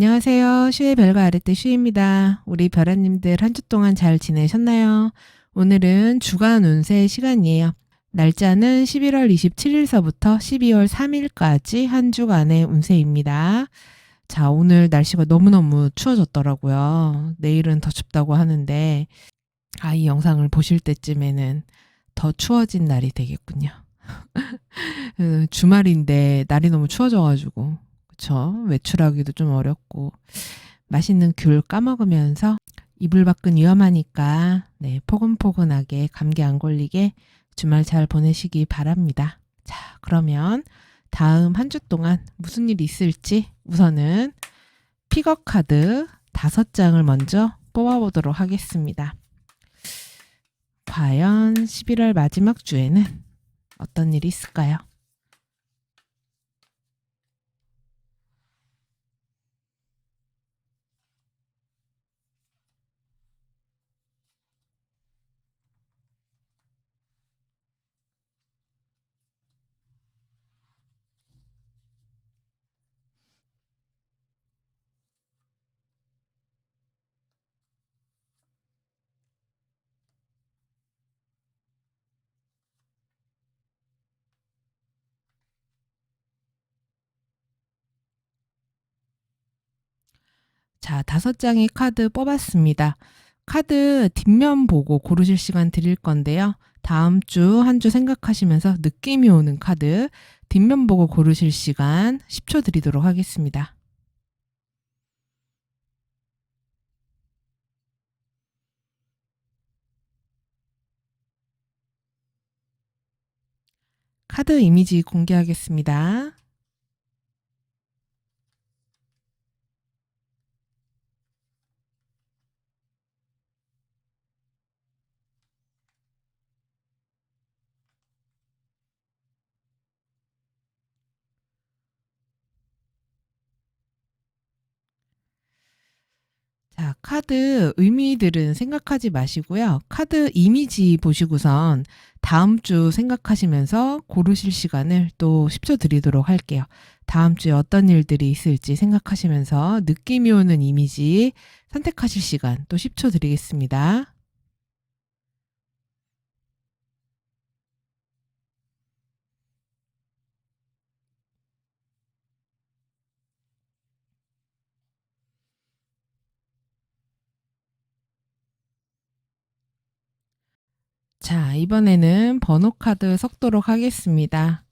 안녕하세요. 슈의 별과 아랫대 슈입니다. 우리 별아님들 한 주 동안 잘 지내셨나요? 오늘은 주간 운세 시간이에요. 날짜는 11월 27일서부터 12월 3일까지 한 주간의 운세입니다. 자, 오늘 날씨가 너무너무 추워졌더라고요. 내일은 더 춥다고 하는데, 이 영상을 보실 때쯤에는 더 추워진 날이 되겠군요. 주말인데 날이 너무 추워져가지고, 그쵸? 외출하기도 좀 어렵고, 맛있는 귤 까먹으면서 이불 밖은 위험하니까, 네, 포근포근하게 감기 안 걸리게 주말 잘 보내시기 바랍니다. 자, 그러면 다음 한 주 동안 무슨 일이 있을지 우선은 픽업 카드 5장을 먼저 뽑아보도록 하겠습니다. 과연 11월 마지막 주에는 어떤 일이 있을까요? 자, 5장의 카드 뽑았습니다. 카드 뒷면 보고 고르실 시간 드릴 건데요. 다음 주 한 주 생각하시면서 느낌이 오는 카드 뒷면 보고 고르실 시간 10초 드리도록 하겠습니다. 카드 이미지 공개하겠습니다. 자, 카드 의미들은 생각하지 마시고요. 카드 이미지 보시고선 다음 주 생각하시면서 고르실 시간을 또 10초 드리도록 할게요. 다음 주에 어떤 일들이 있을지 생각하시면서 느낌이 오는 이미지 선택하실 시간 또 10초 드리겠습니다. 자, 이번에는 번호 카드 섞도록 하겠습니다.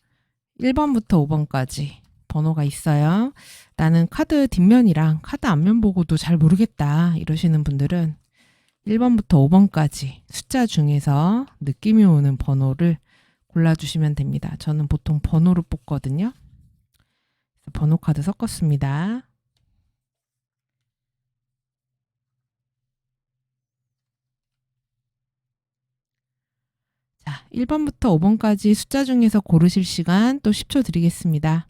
1번부터 5번까지 번호가 있어요. 나는 카드 뒷면이랑 카드 앞면 보고도 잘 모르겠다 이러시는 분들은 1번부터 5번까지 숫자 중에서 느낌이 오는 번호를 골라주시면 됩니다. 저는 보통 번호로 뽑거든요. 번호 카드 섞었습니다. 자, 1번부터 5번까지 숫자 중에서 고르실 시간 또 10초 드리겠습니다.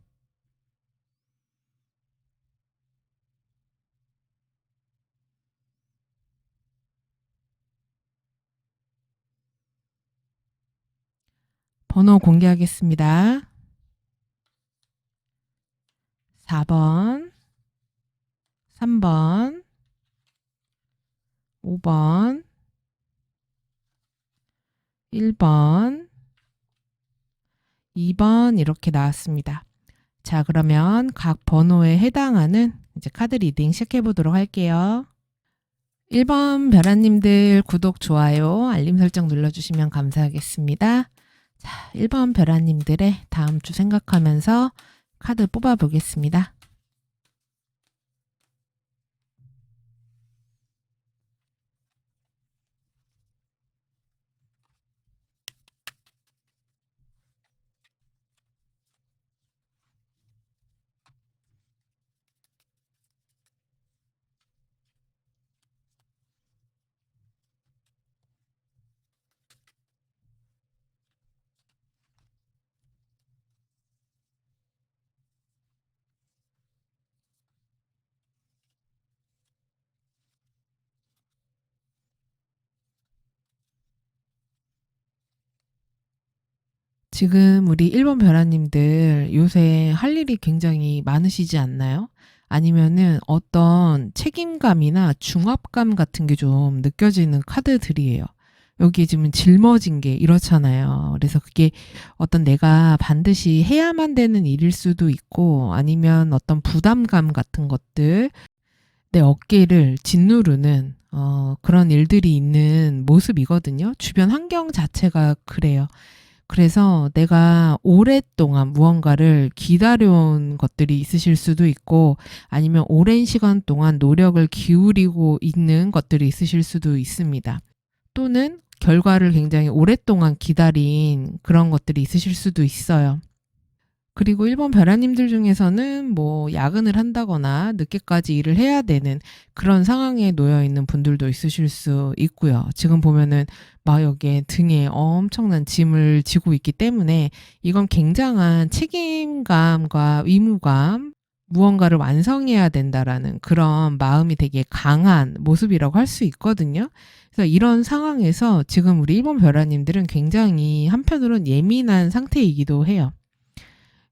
번호 공개하겠습니다. 4번, 3번, 5번, 1번, 2번 이렇게 나왔습니다. 자, 그러면 각 번호에 해당하는 이제 카드 리딩 시작해 보도록 할게요. 1번 별아님들 구독, 좋아요, 알림 설정 눌러주시면 감사하겠습니다. 자, 1번 별아님들의 다음 주 생각하면서 카드 뽑아보겠습니다. 지금 우리 1번 별아님들 요새 할 일이 굉장히 많으시지 않나요? 아니면은 어떤 책임감이나 중압감 같은 게 좀 느껴지는 카드들이에요. 여기에 지금 짊어진 게 이렇잖아요. 그래서 그게 어떤 내가 반드시 해야만 되는 일일 수도 있고 아니면 어떤 부담감 같은 것들, 내 어깨를 짓누르는 그런 일들이 있는 모습이거든요. 주변 환경 자체가 그래요. 그래서 내가 오랫동안 무언가를 기다려온 것들이 있으실 수도 있고 아니면 오랜 시간 동안 노력을 기울이고 있는 것들이 있으실 수도 있습니다. 또는 결과를 굉장히 오랫동안 기다린 그런 것들이 있으실 수도 있어요. 그리고 1번 벼라님들 중에서는 뭐 야근을 한다거나 늦게까지 일을 해야 되는 그런 상황에 놓여 있는 분들도 있으실 수 있고요. 지금 보면은 막 여기에 등에 엄청난 짐을 지고 있기 때문에 이건 굉장한 책임감과 의무감, 무언가를 완성해야 된다라는 그런 마음이 되게 강한 모습이라고 할 수 있거든요. 그래서 이런 상황에서 지금 우리 1번 벼라님들은 굉장히 한편으론 예민한 상태이기도 해요.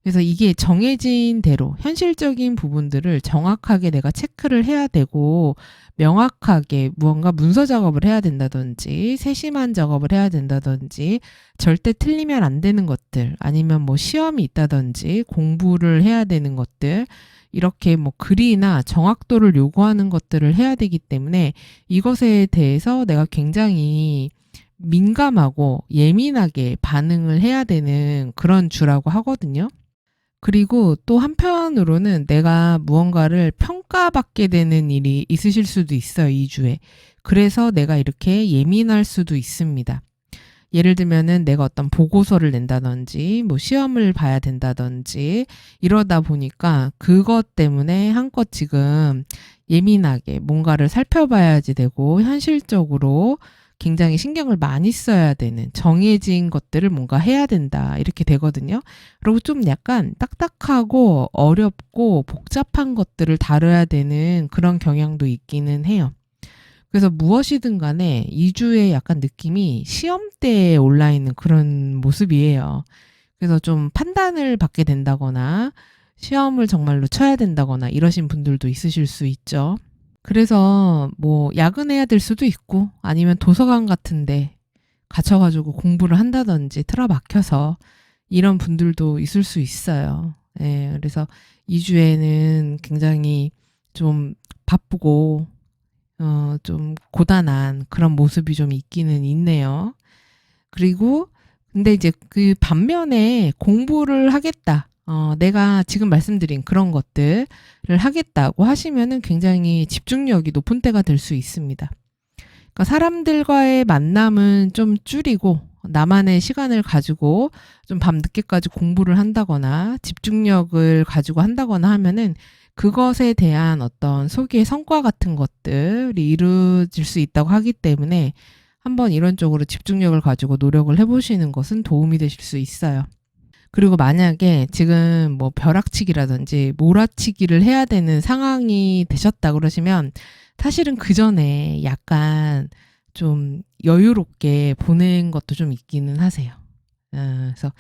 그래서 이게 정해진 대로 현실적인 부분들을 정확하게 내가 체크를 해야 되고 명확하게 무언가 문서 작업을 해야 된다든지 세심한 작업을 해야 된다든지 절대 틀리면 안 되는 것들 아니면 뭐 시험이 있다든지 공부를 해야 되는 것들 이렇게 뭐 글이나 정확도를 요구하는 것들을 해야 되기 때문에 이것에 대해서 내가 굉장히 민감하고 예민하게 반응을 해야 되는 그런 주라고 하거든요. 그리고 또 한편으로는 내가 무언가를 평가받게 되는 일이 있으실 수도 있어요, 이 주에. 그래서 내가 이렇게 예민할 수도 있습니다. 예를 들면은 내가 어떤 보고서를 낸다든지, 뭐 시험을 봐야 된다든지, 이러다 보니까 그것 때문에 한껏 지금 예민하게 뭔가를 살펴봐야지 되고, 현실적으로 굉장히 신경을 많이 써야 되는 정해진 것들을 뭔가 해야 된다. 이렇게 되거든요. 그리고 좀 약간 딱딱하고 어렵고 복잡한 것들을 다뤄야 되는 그런 경향도 있기는 해요. 그래서 무엇이든 간에 2주의 약간 느낌이 시험대에 올라 있는 그런 모습이에요. 그래서 좀 판단을 받게 된다거나 시험을 정말로 쳐야 된다거나 이러신 분들도 있으실 수 있죠. 그래서 뭐 야근해야 될 수도 있고 아니면 도서관 같은데 갇혀가지고 공부를 한다든지 틀어박혀서 이런 분들도 있을 수 있어요. 예, 그래서 2주에는 굉장히 좀 바쁘고 좀 고단한 그런 모습이 좀 있기는 있네요. 그리고 근데 이제 그 반면에 공부를 하겠다. 내가 지금 말씀드린 그런 것들을 하겠다고 하시면은 굉장히 집중력이 높은 때가 될 수 있습니다. 그러니까 사람들과의 만남은 좀 줄이고 나만의 시간을 가지고 좀 밤늦게까지 공부를 한다거나 집중력을 가지고 한다거나 하면은 그것에 대한 어떤 소기의 성과 같은 것들이 이루어질 수 있다고 하기 때문에 한번 이런 쪽으로 집중력을 가지고 노력을 해보시는 것은 도움이 되실 수 있어요. 그리고 만약에 지금 뭐 벼락치기라든지 몰아치기를 해야 되는 상황이 되셨다 그러시면 사실은 그 전에 약간 좀 여유롭게 보낸 것도 좀 있기는 하세요. 그래서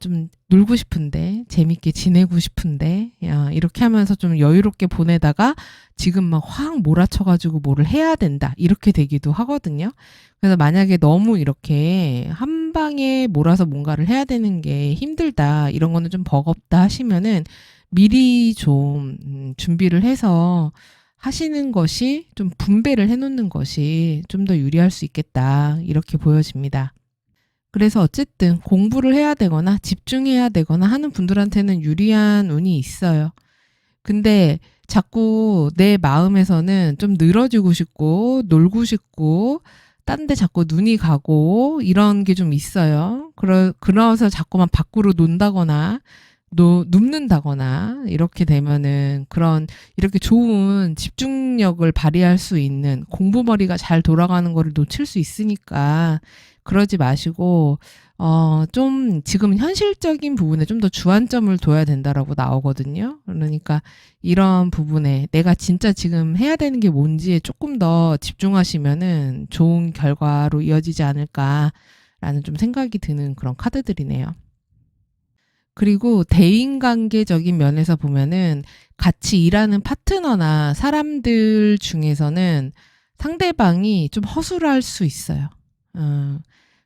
좀 놀고 싶은데 재밌게 지내고 싶은데 이렇게 하면서 좀 여유롭게 보내다가 지금 막 확 몰아쳐가지고 뭐를 해야 된다 이렇게 되기도 하거든요. 그래서 만약에 너무 이렇게 한 방에 몰아서 뭔가를 해야 되는 게 힘들다 이런 거는 좀 버겁다 하시면은 미리 좀 준비를 해서 하시는 것이 좀 분배를 해놓는 것이 좀 더 유리할 수 있겠다 이렇게 보여집니다. 그래서 어쨌든 공부를 해야 되거나 집중해야 되거나 하는 분들한테는 유리한 운이 있어요. 근데 자꾸 내 마음에서는 좀 늘어지고 싶고 놀고 싶고 딴 데 자꾸 눈이 가고 이런 게 좀 있어요. 그러서 자꾸만 밖으로 논다거나 눕는다거나 이렇게 되면은 그런 이렇게 좋은 집중력을 발휘할 수 있는 공부머리가 잘 돌아가는 거를 놓칠 수 있으니까 그러지 마시고 좀 지금 현실적인 부분에 좀 더 주안점을 둬야 된다라고 나오거든요. 그러니까 이런 부분에 내가 진짜 지금 해야 되는 게 뭔지에 조금 더 집중하시면은 좋은 결과로 이어지지 않을까라는 좀 생각이 드는 그런 카드들이네요. 그리고 대인관계적인 면에서 보면은 같이 일하는 파트너나 사람들 중에서는 상대방이 좀 허술할 수 있어요. 어,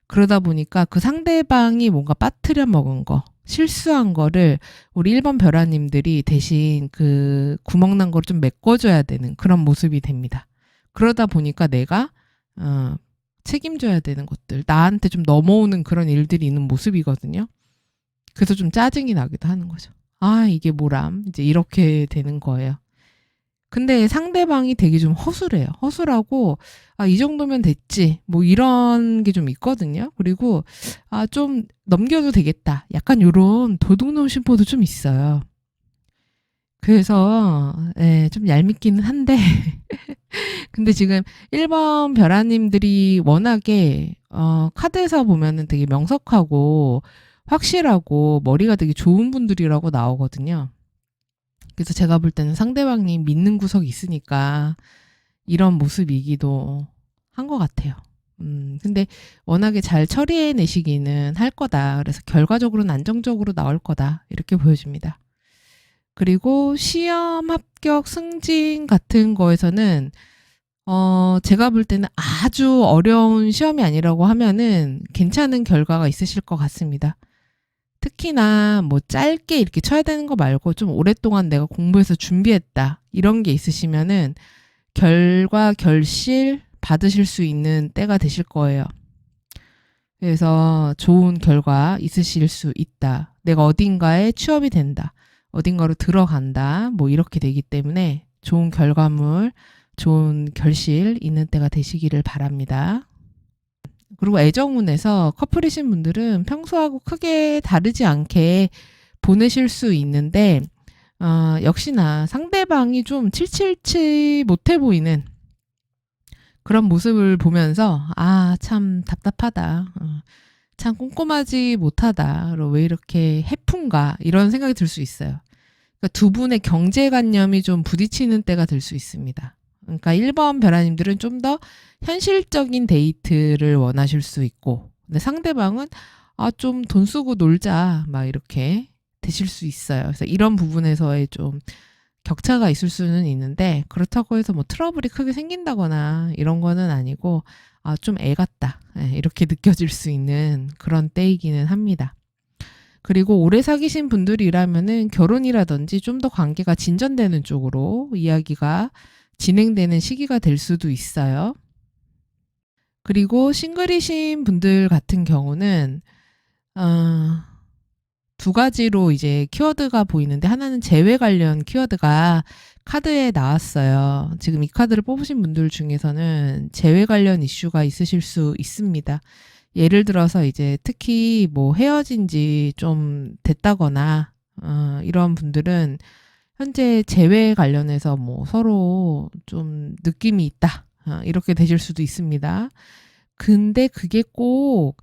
그러다 보니까 그 상대방이 뭔가 빠뜨려 먹은 거, 실수한 거를 우리 1번 벼라님들이 대신 그 구멍 난 거를 좀 메꿔줘야 되는 그런 모습이 됩니다. 그러다 보니까 내가 어, 책임져야 되는 것들, 나한테 좀 넘어오는 그런 일들이 있는 모습이거든요. 그래서 좀 짜증이 나기도 하는 거죠. 아, 이게 뭐람? 이제 이렇게 되는 거예요. 근데 상대방이 되게 좀 허술해요. 허술하고, 아, 이 정도면 됐지. 뭐 이런 게 좀 있거든요. 그리고, 아, 좀 넘겨도 되겠다. 약간 요런 도둑놈 심보도 좀 있어요. 그래서, 예, 좀 얄밉기는 한데, 근데 지금 1번 벼라님들이 워낙에, 카드에서 보면은 되게 명석하고, 확실하고, 머리가 되게 좋은 분들이라고 나오거든요. 그래서 제가 볼 때는 상대방이 믿는 구석이 있으니까 이런 모습이기도 한 것 같아요. 근데 워낙에 잘 처리해내시기는 할 거다. 그래서 결과적으로는 안정적으로 나올 거다. 이렇게 보여집니다. 그리고 시험 합격 승진 같은 거에서는 제가 볼 때는 아주 어려운 시험이 아니라고 하면은 괜찮은 결과가 있으실 것 같습니다. 특히나 뭐 짧게 이렇게 쳐야 되는 거 말고 좀 오랫동안 내가 공부해서 준비했다. 이런 게 있으시면은 결과 결실 받으실 수 있는 때가 되실 거예요. 그래서 좋은 결과 있으실 수 있다. 내가 어딘가에 취업이 된다. 어딘가로 들어간다. 뭐 이렇게 되기 때문에 좋은 결과물, 좋은 결실 있는 때가 되시기를 바랍니다. 그리고 애정운에서 커플이신 분들은 평소하고 크게 다르지 않게 보내실 수 있는데, 역시나 상대방이 좀 칠칠치 못해 보이는 그런 모습을 보면서, 아, 참 답답하다. 참 꼼꼼하지 못하다. 왜 이렇게 해픈가? 이런 생각이 들 수 있어요. 그러니까 두 분의 경제관념이 좀 부딪히는 때가 될 수 있습니다. 그러니까 1번 벼라님들은 좀 더 현실적인 데이트를 원하실 수 있고, 근데 상대방은 아, 좀 돈 쓰고 놀자. 막 이렇게 되실 수 있어요. 그래서 이런 부분에서의 좀 격차가 있을 수는 있는데, 그렇다고 해서 뭐 트러블이 크게 생긴다거나 이런 거는 아니고, 아, 좀 애 같다. 이렇게 느껴질 수 있는 그런 때이기는 합니다. 그리고 오래 사귀신 분들이라면은 결혼이라든지 좀 더 관계가 진전되는 쪽으로 이야기가 진행되는 시기가 될 수도 있어요. 그리고 싱글이신 분들 같은 경우는 어, 두 가지로 이제 키워드가 보이는데 하나는 재회 관련 키워드가 카드에 나왔어요. 지금 이 카드를 뽑으신 분들 중에서는 재회 관련 이슈가 있으실 수 있습니다. 예를 들어서 이제 특히 뭐 헤어진 지 좀 됐다거나 이런 분들은 현재 재회 관련해서 뭐 서로 좀 느낌이 있다. 이렇게 되실 수도 있습니다. 근데 그게 꼭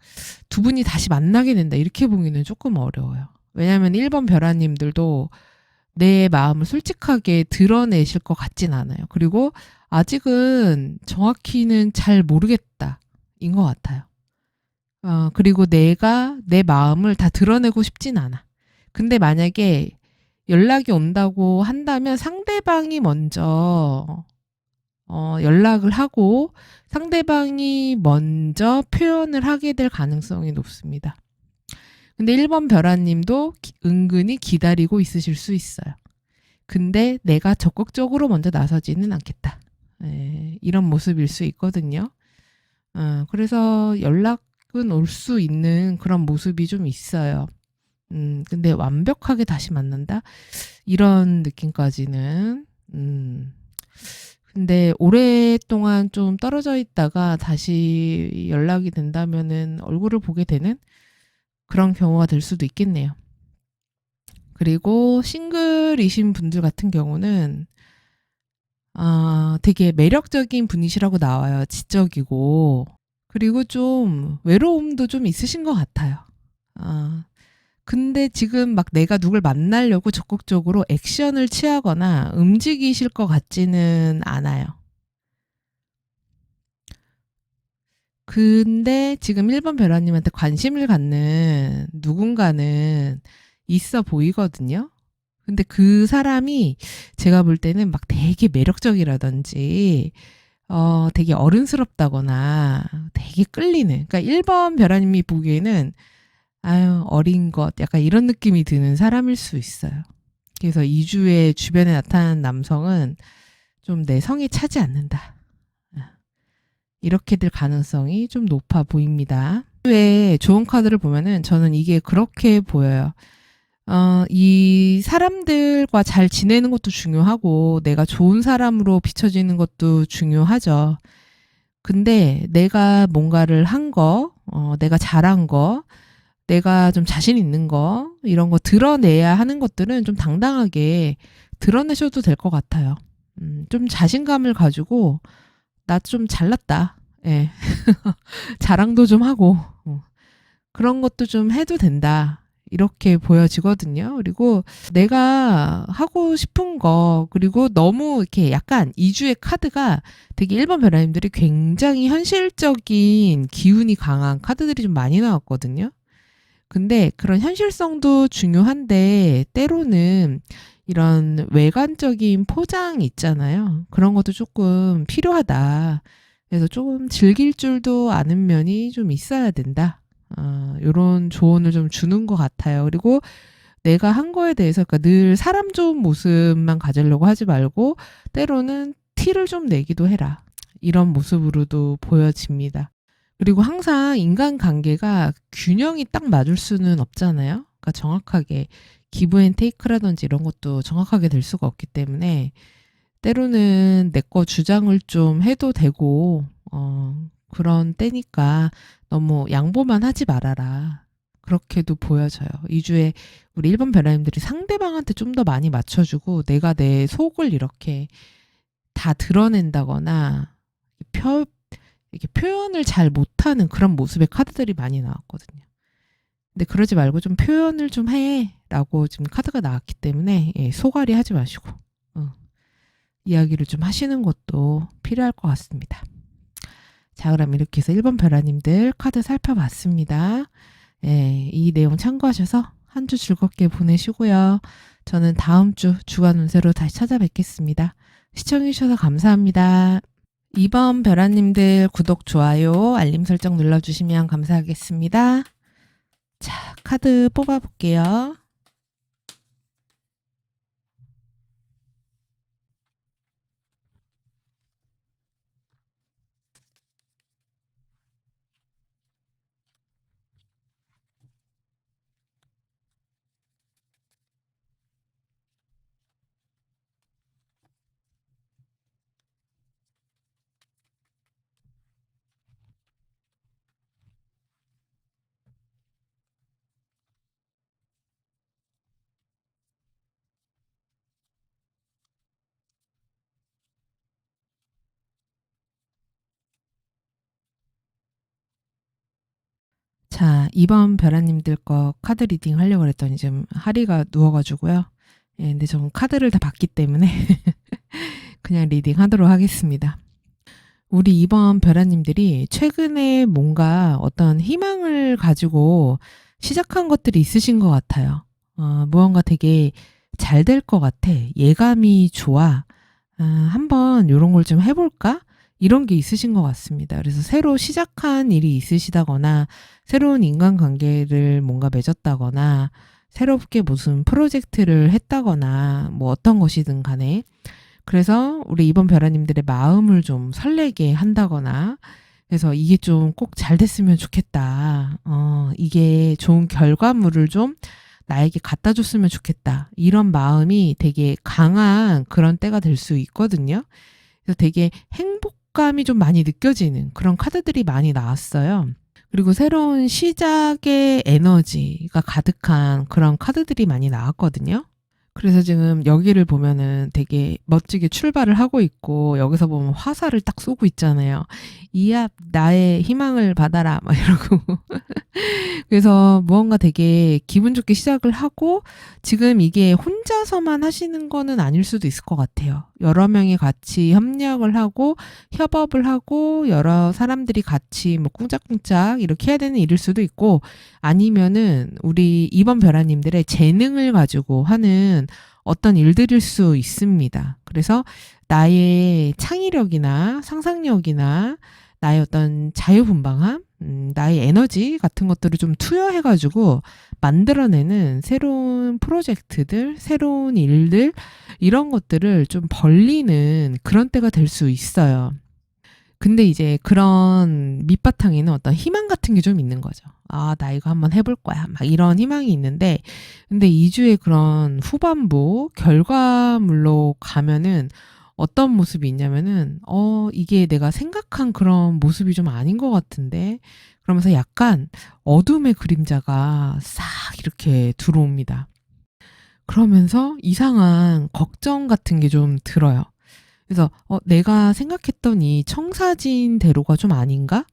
두 분이 다시 만나게 된다. 이렇게 보기는 조금 어려워요. 왜냐하면 1번 벼라님들도 내 마음을 솔직하게 드러내실 것 같진 않아요. 그리고 아직은 정확히는 잘 모르겠다. 인 것 같아요. 그리고 내가 내 마음을 다 드러내고 싶진 않아. 근데 만약에 연락이 온다고 한다면 상대방이 먼저 연락을 하고 상대방이 먼저 표현을 하게 될 가능성이 높습니다. 근데 1번 벼라님도 은근히 기다리고 있으실 수 있어요. 근데 내가 적극적으로 먼저 나서지는 않겠다. 이런 모습일 수 있거든요. 그래서 연락은 올 수 있는 그런 모습이 좀 있어요. 근데 완벽하게 다시 만난다? 이런 느낌까지는, 근데 오랫동안 좀 떨어져 있다가 다시 연락이 된다면은 얼굴을 보게 되는 그런 경우가 될 수도 있겠네요. 그리고 싱글이신 분들 같은 경우는 되게 매력적인 분이시라고 나와요. 지적이고. 그리고 좀 외로움도 좀 있으신 것 같아요. 아, 근데 지금 막 내가 누굴 만나려고 적극적으로 액션을 취하거나 움직이실 것 같지는 않아요. 근데 지금 1번 벼라님한테 관심을 갖는 누군가는 있어 보이거든요. 근데 그 사람이 제가 볼 때는 막 되게 매력적이라든지 되게 어른스럽다거나 되게 끌리는, 그러니까 1번 벼라님이 보기에는 아유 어린 것 약간 이런 느낌이 드는 사람일 수 있어요. 그래서 2주에 주변에 나타난 남성은 좀 내 성에 차지 않는다. 이렇게 될 가능성이 좀 높아 보입니다. 왜 좋은 카드를 보면은 저는 이게 그렇게 보여요. 이 사람들과 잘 지내는 것도 중요하고 내가 좋은 사람으로 비춰지는 것도 중요하죠. 근데 내가 뭔가를 한 거, 내가 잘한 거, 내가 좀 자신 있는 거, 이런 거 드러내야 하는 것들은 좀 당당하게 드러내셔도 될 것 같아요. 좀 자신감을 가지고 나 좀 잘났다. 예. 자랑도 좀 하고 그런 것도 좀 해도 된다. 이렇게 보여지거든요. 그리고 내가 하고 싶은 거, 그리고 너무 이렇게 약간 2주의 카드가 되게 1번 벼라님들이 굉장히 현실적인 기운이 강한 카드들이 좀 많이 나왔거든요. 근데 그런 현실성도 중요한데 때로는 이런 외관적인 포장 있잖아요. 그런 것도 조금 필요하다. 그래서 조금 즐길 줄도 아는 면이 좀 있어야 된다. 요런 조언을 좀 주는 것 같아요. 그리고 내가 한 거에 대해서, 그러니까 늘 사람 좋은 모습만 가지려고 하지 말고 때로는 티를 좀 내기도 해라. 이런 모습으로도 보여집니다. 그리고 항상 인간관계가 균형이 딱 맞을 수는 없잖아요. 그러니까 정확하게 기브 앤 테이크라든지 이런 것도 정확하게 될 수가 없기 때문에 때로는 내 거 주장을 좀 해도 되고 그런 때니까 너무 양보만 하지 말아라. 그렇게도 보여져요. 2주에 우리 1번 벼라님들이 상대방한테 좀 더 많이 맞춰주고 내가 내 속을 이렇게 다 드러낸다거나 이렇게 표현을 잘 못하는 그런 모습의 카드들이 많이 나왔거든요. 근데 그러지 말고 좀 표현을 좀 해라고 지금 카드가 나왔기 때문에 소갈이 하지 마시고 이야기를 좀 하시는 것도 필요할 것 같습니다. 자, 그럼 이렇게 해서 1번 벼라님들 카드 살펴봤습니다. 이 내용 참고하셔서 한 주 즐겁게 보내시고요. 저는 다음 주 주간 운세로 다시 찾아뵙겠습니다. 시청해주셔서 감사합니다. 2번 벼라님들 구독, 좋아요, 알림 설정 눌러주시면 감사하겠습니다. 자, 카드 뽑아볼게요. 자, 2번 벼라님들 거 카드 리딩 하려고 그랬더니 지금 하리가 누워가지고요. 근데 전 카드를 다 봤기 때문에 그냥 리딩 하도록 하겠습니다. 우리 2번 벼라님들이 최근에 뭔가 어떤 희망을 가지고 시작한 것들이 있으신 것 같아요. 무언가 되게 잘 될 것 같아. 예감이 좋아. 한번 이런 걸 좀 해볼까? 이런 게 있으신 것 같습니다. 그래서 새로 시작한 일이 있으시다거나 새로운 인간관계를 뭔가 맺었다거나 새롭게 무슨 프로젝트를 했다거나 뭐 어떤 것이든 간에 그래서 우리 2번 벼라님들의 마음을 좀 설레게 한다거나 그래서 이게 좀 꼭 잘 됐으면 좋겠다. 이게 좋은 결과물을 좀 나에게 갖다 줬으면 좋겠다. 이런 마음이 되게 강한 그런 때가 될 수 있거든요. 그래서 되게 행복감이 좀 많이 느껴지는 그런 카드들이 많이 나왔어요. 그리고 새로운 시작의 에너지가 가득한 그런 카드들이 많이 나왔거든요. 그래서 지금 여기를 보면은 되게 멋지게 출발을 하고 있고 여기서 보면 화살을 딱 쏘고 있잖아요. 이야 나의 희망을 받아라 막 이러고 그래서 무언가 되게 기분 좋게 시작을 하고 지금 이게 혼자서만 하시는 거는 아닐 수도 있을 것 같아요. 여러 명이 같이 협력을 하고 협업을 하고 여러 사람들이 같이 뭐 꿍짝꿍짝 이렇게 해야 되는 일일 수도 있고 아니면은 우리 이번 벼라님들의 재능을 가지고 하는 어떤 일들일 수 있습니다. 그래서 나의 창의력이나 상상력이나 나의 어떤 자유분방함, 나의 에너지 같은 것들을 좀 투여해가지고 만들어내는 새로운 프로젝트들, 새로운 일들, 이런 것들을 좀 벌리는 그런 때가 될 수 있어요. 근데 이제 그런 밑바탕에는 어떤 희망 같은 게 좀 있는 거죠. 아, 나 이거 한번 해볼 거야. 막 이런 희망이 있는데, 근데 2주의 그런 후반부 결과물로 가면은 어떤 모습이 있냐면은, 이게 내가 생각한 그런 모습이 좀 아닌 것 같은데, 그러면서 약간 어둠의 그림자가 싹 이렇게 들어옵니다. 그러면서 이상한 걱정 같은 게 좀 들어요. 그래서 내가 생각했던 이 청사진대로가 좀 아닌가?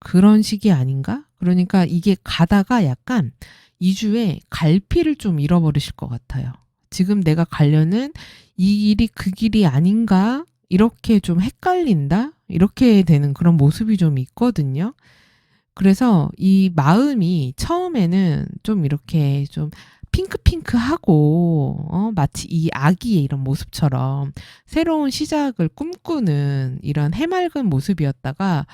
그런 식이 아닌가? 그러니까 이게 가다가 약간 2주에 갈피를 좀 잃어버리실 것 같아요. 지금 내가 가려는 이 길이 그 길이 아닌가? 이렇게 좀 헷갈린다? 이렇게 되는 그런 모습이 좀 있거든요. 그래서 이 마음이 처음에는 좀 이렇게 좀 핑크핑크하고 마치 이 아기의 이런 모습처럼 새로운 시작을 꿈꾸는 이런 해맑은 모습이었다가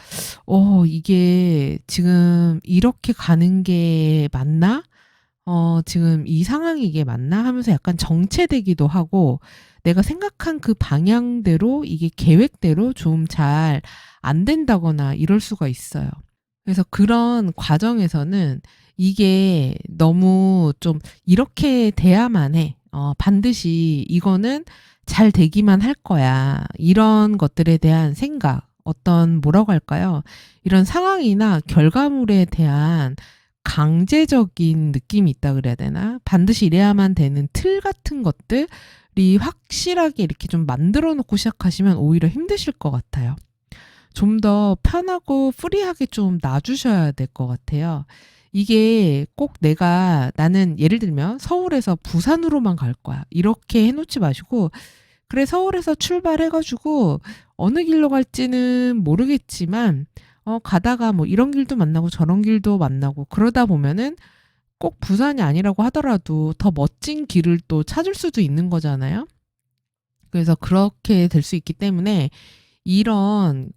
이게 지금 이렇게 가는 게 맞나? 지금 이 상황이 이게 맞나? 하면서 약간 정체되기도 하고 내가 생각한 그 방향대로 이게 계획대로 좀 잘 안 된다거나 이럴 수가 있어요. 그래서 그런 과정에서는 이게 너무 좀 이렇게 돼야만 해. 반드시 이거는 잘 되기만 할 거야. 이런 것들에 대한 생각, 어떤 뭐라고 할까요? 이런 상황이나 결과물에 대한 강제적인 느낌이 있다 그래야 되나? 반드시 이래야만 되는 틀 같은 것들이 확실하게 이렇게 좀 만들어 놓고 시작하시면 오히려 힘드실 것 같아요. 좀 더 편하고 프리하게 좀 놔주셔야 될 것 같아요. 이게 꼭 나는 예를 들면 서울에서 부산으로만 갈 거야. 이렇게 해놓지 마시고, 그래, 서울에서 출발해가지고 어느 길로 갈지는 모르겠지만, 가다가 뭐 이런 길도 만나고 저런 길도 만나고 그러다 보면은 꼭 부산이 아니라고 하더라도 더 멋진 길을 또 찾을 수도 있는 거잖아요. 그래서 그렇게 될 수 있기 때문에 이런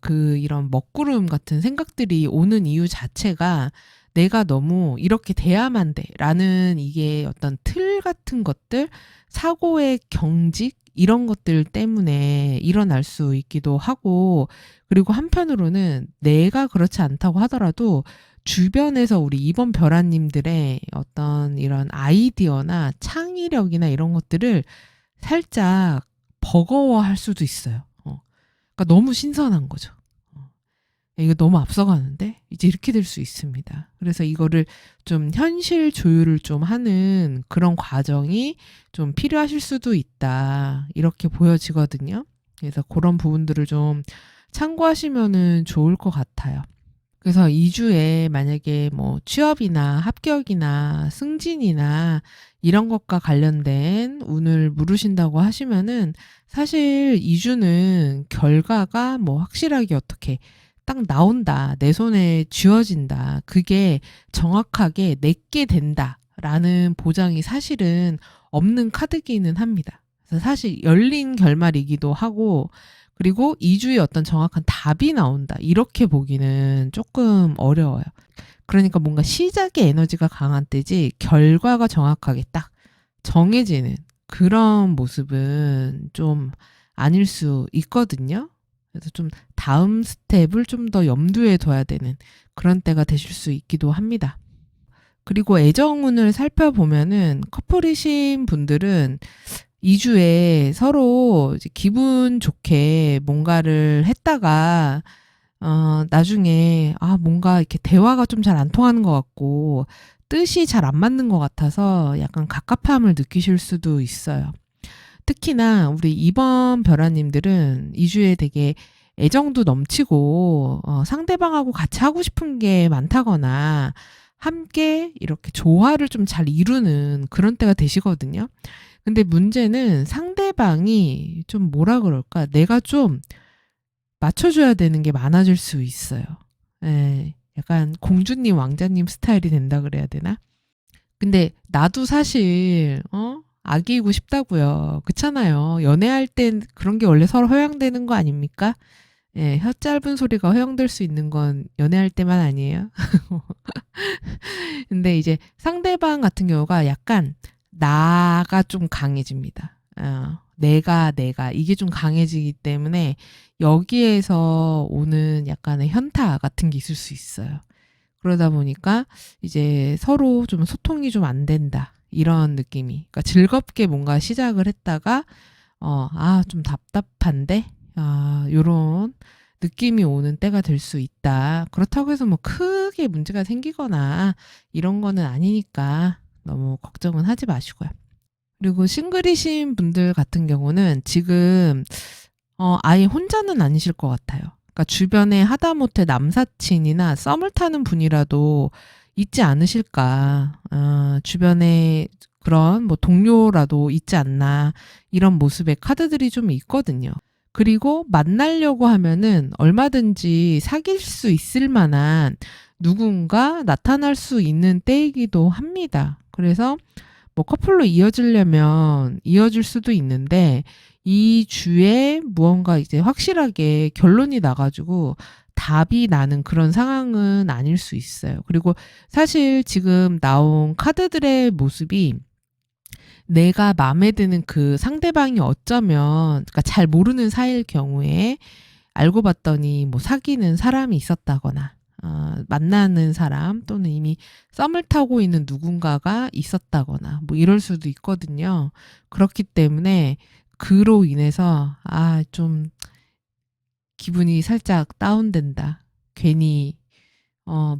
먹구름 같은 생각들이 오는 이유 자체가 내가 너무 이렇게 돼야만 돼 라는 이게 어떤 틀 같은 것들, 사고의 경직, 이런 것들 때문에 일어날 수 있기도 하고, 그리고 한편으로는 내가 그렇지 않다고 하더라도 주변에서 우리 이번 벼라님들의 어떤 이런 아이디어나 창의력이나 이런 것들을 살짝 버거워할 수도 있어요. 그러니까 너무 신선한 거죠. 이거 너무 앞서가는데 이제 이렇게 될 수 있습니다. 그래서 이거를 좀 현실 조율을 좀 하는 그런 과정이 좀 필요하실 수도 있다. 이렇게 보여지거든요. 그래서 그런 부분들을 좀 참고하시면은 좋을 것 같아요. 그래서 2주에 만약에 뭐 취업이나 합격이나 승진이나 이런 것과 관련된 운을 물으신다고 하시면은 사실 2주는 결과가 뭐 확실하게 어떻게 딱 나온다, 내 손에 쥐어진다, 그게 정확하게 내게 된다라는 보장이 사실은 없는 카드기는 합니다. 그래서 사실 열린 결말이기도 하고, 그리고 2주의 어떤 정확한 답이 나온다, 이렇게 보기는 조금 어려워요. 그러니까 뭔가 시작의 에너지가 강한 때지 결과가 정확하게 딱 정해지는 그런 모습은 좀 아닐 수 있거든요. 그래서 좀 다음 스텝을 좀 더 염두에 둬야 되는 그런 때가 되실 수 있기도 합니다. 그리고 애정운을 살펴보면은 커플이신 분들은 2주에 서로 이제 기분 좋게 뭔가를 했다가 나중에 뭔가 이렇게 대화가 좀 잘 안 통하는 것 같고 뜻이 잘 안 맞는 것 같아서 약간 갑갑함을 느끼실 수도 있어요. 특히나 우리 이번 벼라님들은 2주에 되게 애정도 넘치고 상대방하고 같이 하고 싶은 게 많다거나 함께 이렇게 조화를 좀 잘 이루는 그런 때가 되시거든요. 근데 문제는 상대방이 좀 뭐라 그럴까? 내가 좀 맞춰줘야 되는 게 많아질 수 있어요. 예, 약간 공주님, 왕자님 스타일이 된다 그래야 되나? 근데 나도 사실 아기이고 싶다고요. 그렇잖아요. 연애할 땐 그런 게 원래 서로 허용되는 거 아닙니까? 예, 혀 짧은 소리가 허용될 수 있는 건 연애할 때만 아니에요. 근데 이제 상대방 같은 경우가 약간 나가 좀 강해집니다. 내가 이게 좀 강해지기 때문에 여기에서 오는 약간의 현타 같은 게 있을 수 있어요. 그러다 보니까 이제 서로 좀 소통이 좀 안 된다. 이런 느낌이. 그러니까 즐겁게 뭔가 시작을 했다가 좀 답답한데 요런 느낌이 오는 때가 될 수 있다. 그렇다고 해서 뭐 크게 문제가 생기거나 이런 거는 아니니까 너무 걱정은 하지 마시고요. 그리고 싱글이신 분들 같은 경우는 지금 아예 혼자는 아니실 것 같아요. 그러니까 주변에 하다못해 남사친이나 썸을 타는 분이라도 있지 않으실까. 주변에 그런 뭐 동료라도 있지 않나. 이런 모습의 카드들이 좀 있거든요. 그리고 만나려고 하면은 얼마든지 사귈 수 있을 만한 누군가 나타날 수 있는 때이기도 합니다. 그래서 뭐 커플로 이어지려면 이어질 수도 있는데 이 주에 무언가 이제 확실하게 결론이 나가지고 답이 나는 그런 상황은 아닐 수 있어요. 그리고 사실 지금 나온 카드들의 모습이 내가 마음에 드는 그 상대방이 어쩌면 그러니까 잘 모르는 사이일 경우에 알고 봤더니 뭐 사귀는 사람이 있었다거나 만나는 사람 또는 이미 썸을 타고 있는 누군가가 있었다거나 뭐 이럴 수도 있거든요. 그렇기 때문에 그로 인해서 좀 기분이 살짝 다운된다. 괜히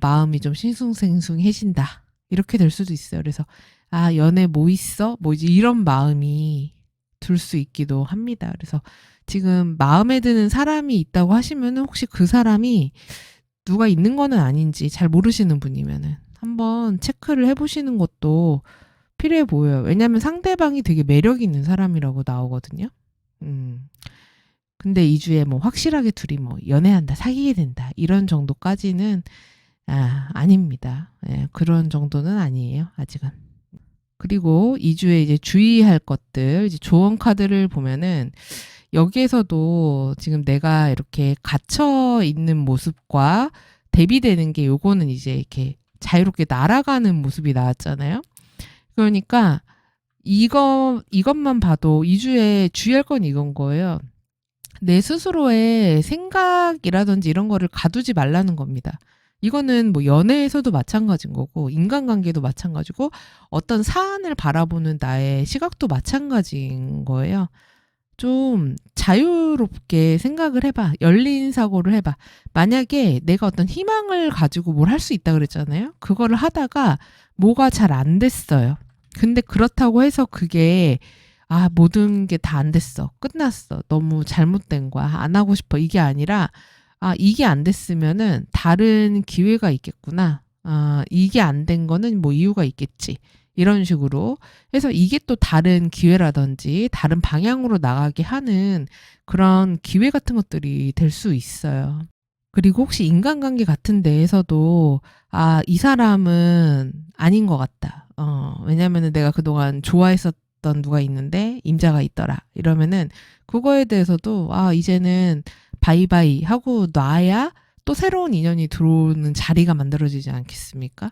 마음이 좀 싱숭생숭해진다. 이렇게 될 수도 있어요. 그래서 연애 뭐 있어? 뭐 이제 이런 마음이 들 수 있기도 합니다. 그래서 지금 마음에 드는 사람이 있다고 하시면은 혹시 그 사람이 누가 있는 거는 아닌지 잘 모르시는 분이면은 한번 체크를 해보시는 것도 필요해 보여요. 왜냐하면 상대방이 되게 매력 있는 사람이라고 나오거든요. 근데 이 주에 뭐 확실하게 둘이 뭐 연애한다, 사귀게 된다 이런 정도까지는 아닙니다. 예, 그런 정도는 아니에요. 아직은. 그리고 이 주에 이제 주의할 것들, 이제 조언 카드를 보면은 여기에서도 지금 내가 이렇게 gat혀 있는 모습과 대비되는 게 요거는 이제 이렇게 자유롭게 날아가는 모습이 나왔잖아요. 그러니까 이것만 봐도 이 주에 주의할 건 이건 거예요. 내 스스로의 생각이라든지 이런 거를 가두지 말라는 겁니다. 이거는 뭐 연애에서도 마찬가지인 거고 인간관계도 마찬가지고 어떤 사안을 바라보는 나의 시각도 마찬가지인 거예요. 좀 자유롭게 생각을 해봐. 열린 사고를 해봐. 만약에 내가 어떤 희망을 가지고 뭘 할 수 있다 그랬잖아요. 그거를 하다가 뭐가 잘 안 됐어요. 근데 그렇다고 해서 그게 모든 게 다 안 됐어. 끝났어. 너무 잘못된 거야. 안 하고 싶어. 이게 아니라 이게 안 됐으면은 다른 기회가 있겠구나. 이게 안 된 거는 뭐 이유가 있겠지. 이런 식으로 해서 이게 또 다른 기회라든지 다른 방향으로 나가게 하는 그런 기회 같은 것들이 될 수 있어요. 그리고 혹시 인간관계 같은 데에서도 이 사람은 아닌 것 같다. 왜냐면은 내가 그동안 좋아했었던 누가 있는데 임자가 있더라. 이러면은 그거에 대해서도 이제는 바이바이 하고 놔야 또 새로운 인연이 들어오는 자리가 만들어지지 않겠습니까?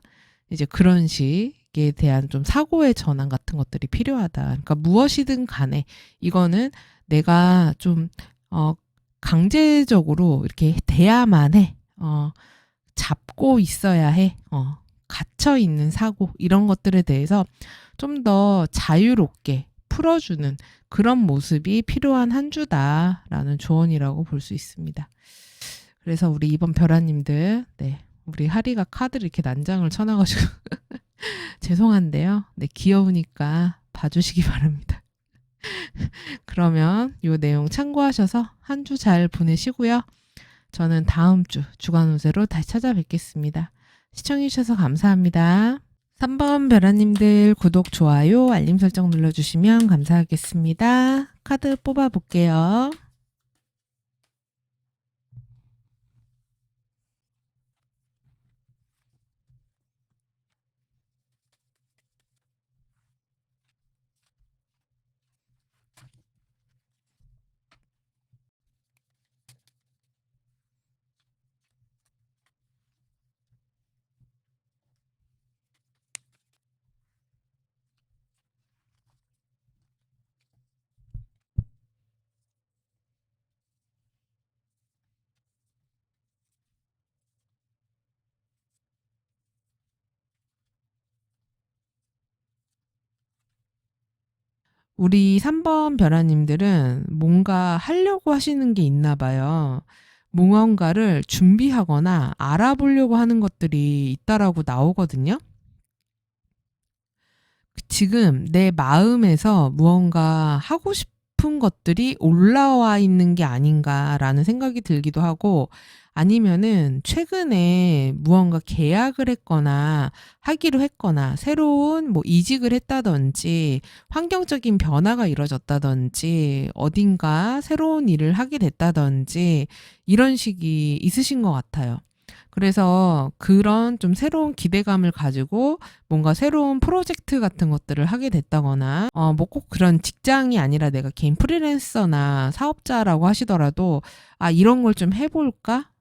이제 그런 식에 대한 좀 사고의 전환 같은 것들이 필요하다. 그러니까 무엇이든 간에 이거는 내가 좀 강제적으로 이렇게 돼야만 해. 잡고 있어야 해. 갇혀 있는 사고 이런 것들에 대해서 좀 더 자유롭게 풀어주는 그런 모습이 필요한 한 주다라는 조언이라고 볼 수 있습니다. 그래서 우리 이번 별아님들, 우리 하리가 카드를 이렇게 난장을 쳐놔가지고 죄송한데요. 귀여우니까 봐주시기 바랍니다. 그러면 이 내용 참고하셔서 한 주 잘 보내시고요. 저는 다음 주 주간 운세로 다시 찾아뵙겠습니다. 시청해주셔서 감사합니다. 3번 별아님들 구독, 좋아요, 알림 설정 눌러주시면 감사하겠습니다. 카드 뽑아볼게요. 우리 3번 별아님들은 뭔가 하려고 하시는 게 있나 봐요. 무언가를 준비하거나 알아보려고 하는 것들이 있다라고 나오거든요. 지금 내 마음에서 무언가 하고 싶은 것들이 올라와 있는 게 아닌가라는 생각이 들기도 하고, 아니면은 최근에 무언가 계약을 했거나 하기로 했거나 새로운 뭐 이직을 했다든지 환경적인 변화가 이루어졌다든지 어딘가 새로운 일을 하게 됐다든지 이런 식이 있으신 것 같아요. 그래서 그런 좀 새로운 기대감을 가지고 뭔가 새로운 프로젝트 같은 것들을 하게 됐다거나, 뭐 꼭 그런 직장이 아니라 내가 개인 프리랜서나 사업자라고 하시더라도, 아, 이런 걸 좀 해볼까?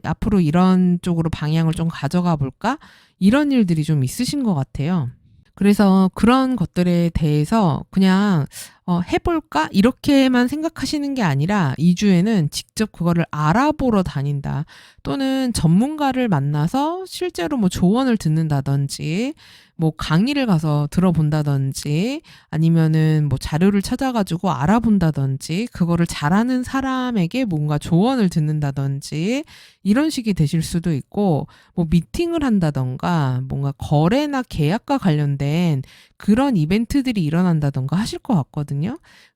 앞으로 이런 쪽으로 방향을 좀 가져가 볼까? 이런 일들이 좀 있으신 것 같아요. 그래서 그런 것들에 대해서 그냥 해볼까? 이렇게만 생각하시는 게 아니라 2주에는 직접 그거를 알아보러 다닌다. 또는 전문가를 만나서 실제로 뭐 조언을 듣는다든지, 뭐 강의를 가서 들어본다든지, 아니면은 뭐 자료를 찾아가지고 알아본다든지, 그거를 잘하는 사람에게 뭔가 조언을 듣는다든지, 이런 식이 되실 수도 있고, 뭐 미팅을 한다던가, 뭔가 거래나 계약과 관련된 그런 이벤트들이 일어난다던가 하실 것 같거든요.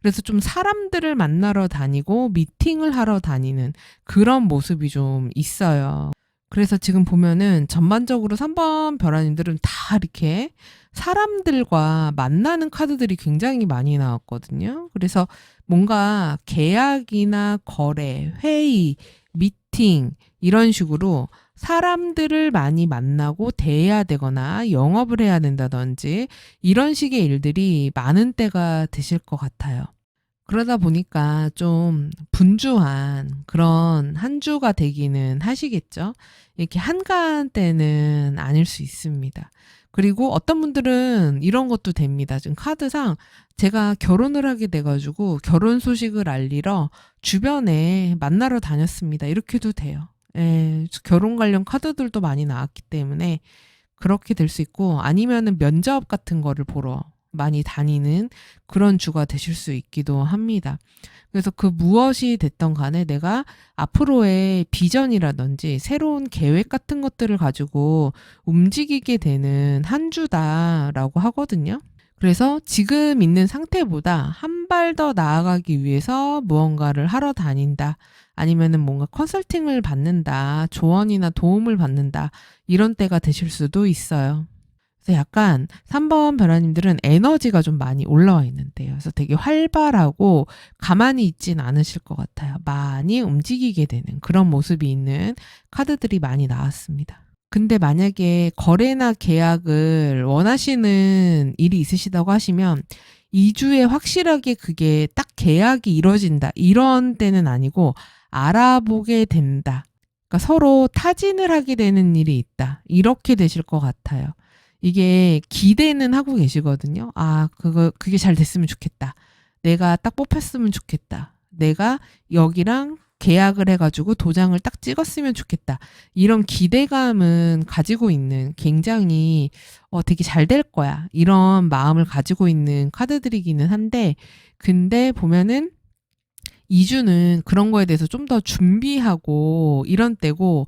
그래서 좀 사람들을 만나러 다니고 미팅을 하러 다니는 그런 모습이 좀 있어요. 그래서 지금 보면은 전반적으로 3번 별아님들은 다 이렇게 사람들과 만나는 카드들이 굉장히 많이 나왔거든요. 그래서 뭔가 계약이나 거래, 회의, 미팅 이런 식으로 사람들을 많이 만나고 대해야 되거나 영업을 해야 된다든지 이런 식의 일들이 많은 때가 되실 것 같아요. 그러다 보니까 좀 분주한 그런 한 주가 되기는 하시겠죠. 이렇게 한가한때는 아닐 수 있습니다. 그리고 어떤 분들은 이런 것도 됩니다. 지금 카드상 제가 결혼을 하게 돼가지고 결혼 소식을 알리러 주변에 만나러 다녔습니다. 이렇게도 돼요. 예, 결혼 관련 카드들도 많이 나왔기 때문에 그렇게 될 수 있고, 아니면은 면접 같은 거를 보러 많이 다니는 그런 주가 되실 수 있기도 합니다. 그래서 그 무엇이 됐던 간에 내가 앞으로의 비전이라든지 새로운 계획 같은 것들을 가지고 움직이게 되는 한 주다라고 하거든요. 그래서 지금 있는 상태보다 한 발 더 나아가기 위해서 무언가를 하러 다닌다. 아니면은 뭔가 컨설팅을 받는다. 조언이나 도움을 받는다. 이런 때가 되실 수도 있어요. 그래서 약간 3번 별아님들은 에너지가 좀 많이 올라와 있는데요. 그래서 되게 활발하고 가만히 있진 않으실 것 같아요. 많이 움직이게 되는 그런 모습이 있는 카드들이 많이 나왔습니다. 근데 만약에 거래나 계약을 원하시는 일이 있으시다고 하시면 2주에 확실하게 그게 딱 계약이 이루어진다. 이런 때는 아니고 알아보게 된다. 그러니까 서로 타진을 하게 되는 일이 있다. 이렇게 되실 것 같아요. 이게 기대는 하고 계시거든요. 아, 그게 잘 됐으면 좋겠다. 내가 딱 뽑혔으면 좋겠다. 내가 여기랑 계약을 해가지고 도장을 딱 찍었으면 좋겠다. 이런 기대감은 가지고 있는 굉장히 되게 잘 될 거야. 이런 마음을 가지고 있는 카드들이기는 한데, 근데 보면은 2주는 그런 거에 대해서 좀 더 준비하고 이런 때고,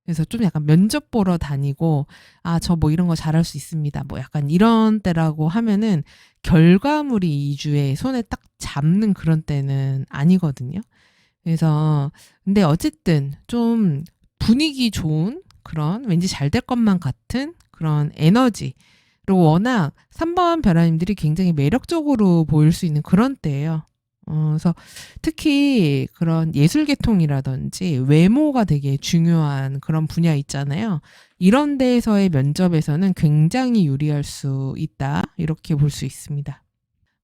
그래서 좀 약간 면접 보러 다니고, 아, 저 뭐 이런 거 잘할 수 있습니다. 뭐 약간 이런 때라고 하면은 결과물이 2주에 손에 딱 잡는 그런 때는 아니거든요. 그래서, 근데 어쨌든 좀 분위기 좋은 그런 왠지 잘 될 것만 같은 그런 에너지. 그리고 워낙 3번 별아님들이 굉장히 매력적으로 보일 수 있는 그런 때예요. 그래서 특히 그런 예술 계통이라든지 외모가 되게 중요한 그런 분야 있잖아요. 이런 데에서의 면접에서는 굉장히 유리할 수 있다. 이렇게 볼 수 있습니다.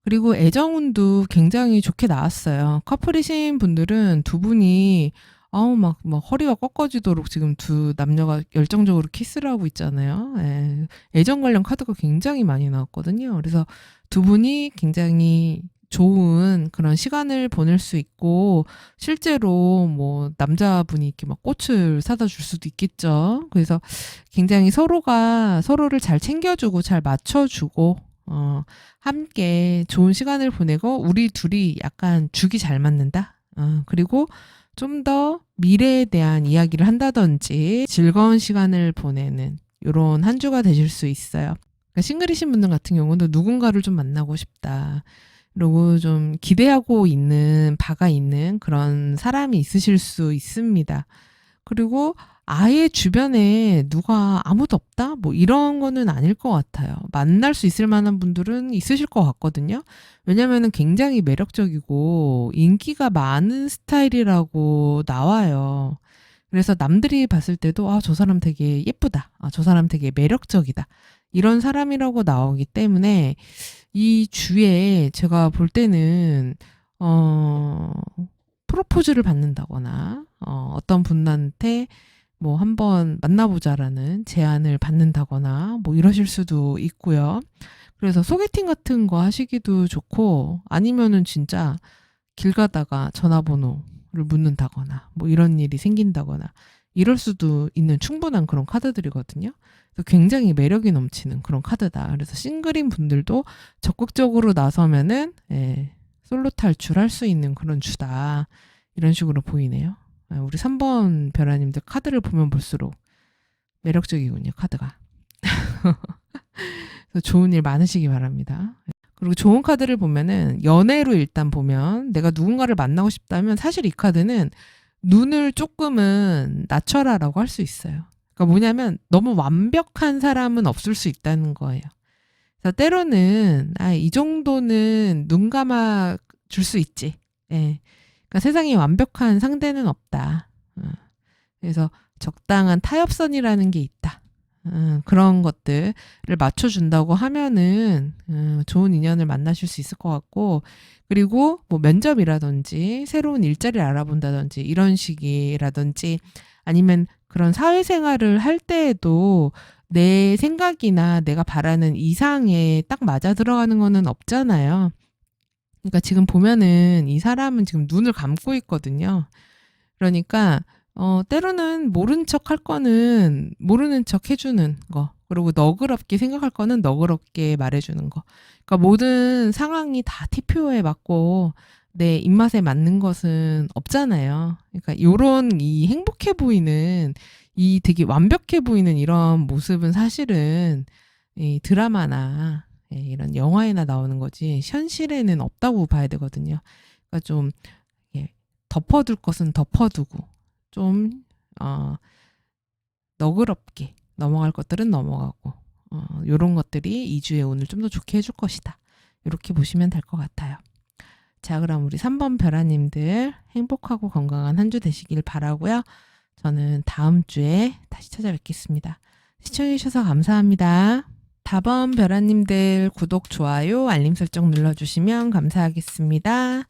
그리고 애정운도 굉장히 좋게 나왔어요. 커플이신 분들은 두 분이 아우 막 허리가 꺾어지도록 지금 두 남녀가 열정적으로 키스를 하고 있잖아요. 예. 애정 관련 카드가 굉장히 많이 나왔거든요. 그래서 두 분이 굉장히 좋은 그런 시간을 보낼 수 있고 실제로 뭐 남자분이 이렇게 막 꽃을 사다 줄 수도 있겠죠. 그래서 굉장히 서로가 서로를 잘 챙겨주고 잘 맞춰주고 함께 좋은 시간을 보내고 우리 둘이 약간 죽이 잘 맞는다. 그리고 좀 더 미래에 대한 이야기를 한다든지 즐거운 시간을 보내는 요런 한 주가 되실 수 있어요. 그러니까 싱글이신 분들 같은 경우는 누군가를 좀 만나고 싶다. 그리고 좀 기대하고 있는 바가 있는 그런 사람이 있으실 수 있습니다. 그리고 아예 주변에 누가 아무도 없다? 뭐 이런 거는 아닐 것 같아요. 만날 수 있을 만한 분들은 있으실 것 같거든요. 왜냐면은 굉장히 매력적이고 인기가 많은 스타일이라고 나와요. 그래서 남들이 봤을 때도 아, 저 사람 되게 예쁘다. 아, 저 사람 되게 매력적이다. 이런 사람이라고 나오기 때문에 이 주에 제가 볼 때는 어, 프로포즈를 받는다거나 어떤 분한테 뭐 한번 만나보자라는 제안을 받는다거나 뭐 이러실 수도 있고요. 그래서 소개팅 같은 거 하시기도 좋고 아니면은 진짜 길 가다가 전화번호를 묻는다거나 뭐 이런 일이 생긴다거나 이럴 수도 있는 충분한 그런 카드들이거든요. 그래서 굉장히 매력이 넘치는 그런 카드다. 그래서 싱글인 분들도 적극적으로 나서면은 솔로 탈출할 수 있는 그런 주다. 이런 식으로 보이네요. 우리 3번 별아님들 카드를 보면 볼수록 매력적이군요, 카드가. 그래서 좋은 일 많으시기 바랍니다. 그리고 좋은 카드를 보면은 연애로 일단 보면 내가 누군가를 만나고 싶다면 사실 이 카드는 눈을 조금은 낮춰라라고 할 수 있어요. 그러니까 뭐냐면 너무 완벽한 사람은 없을 수 있다는 거예요. 그래서 때로는 이 정도는 눈 감아 줄 수 있지. 예. 그러니까 세상에 완벽한 상대는 없다. 그래서 적당한 타협선이라는 게 있다. 그런 것들을 맞춰준다고 하면은 좋은 인연을 만나실 수 있을 것 같고 그리고 뭐 면접이라든지 새로운 일자리를 알아본다든지 이런 식이라든지 아니면 그런 사회생활을 할 때에도 내 생각이나 내가 바라는 이상에 딱 맞아 들어가는 거는 없잖아요. 그러니까 지금 보면은 이 사람은 지금 눈을 감고 있거든요. 그러니까 때로는 모른 척 할 거는 모르는 척 해주는 거. 그리고 너그럽게 생각할 거는 너그럽게 말해주는 거. 그러니까 모든 상황이 다 TPO에 맞고 내 입맛에 맞는 것은 없잖아요. 그러니까 요런 이 행복해 보이는 이 되게 완벽해 보이는 이런 모습은 사실은 이 드라마나 이런 영화에나 나오는 거지 현실에는 없다고 봐야 되거든요. 그러니까 좀 덮어둘 것은 덮어두고 좀 너그럽게 넘어갈 것들은 넘어가고 요런 것들이 2주에 오늘 좀 더 좋게 해줄 것이다. 이렇게 보시면 될 것 같아요. 자, 그럼 우리 3번 별아님들 행복하고 건강한 한 주 되시길 바라고요. 저는 다음 주에 다시 찾아뵙겠습니다. 시청해주셔서 감사합니다. 4번 별아님들 구독, 좋아요, 알림 설정 눌러주시면 감사하겠습니다.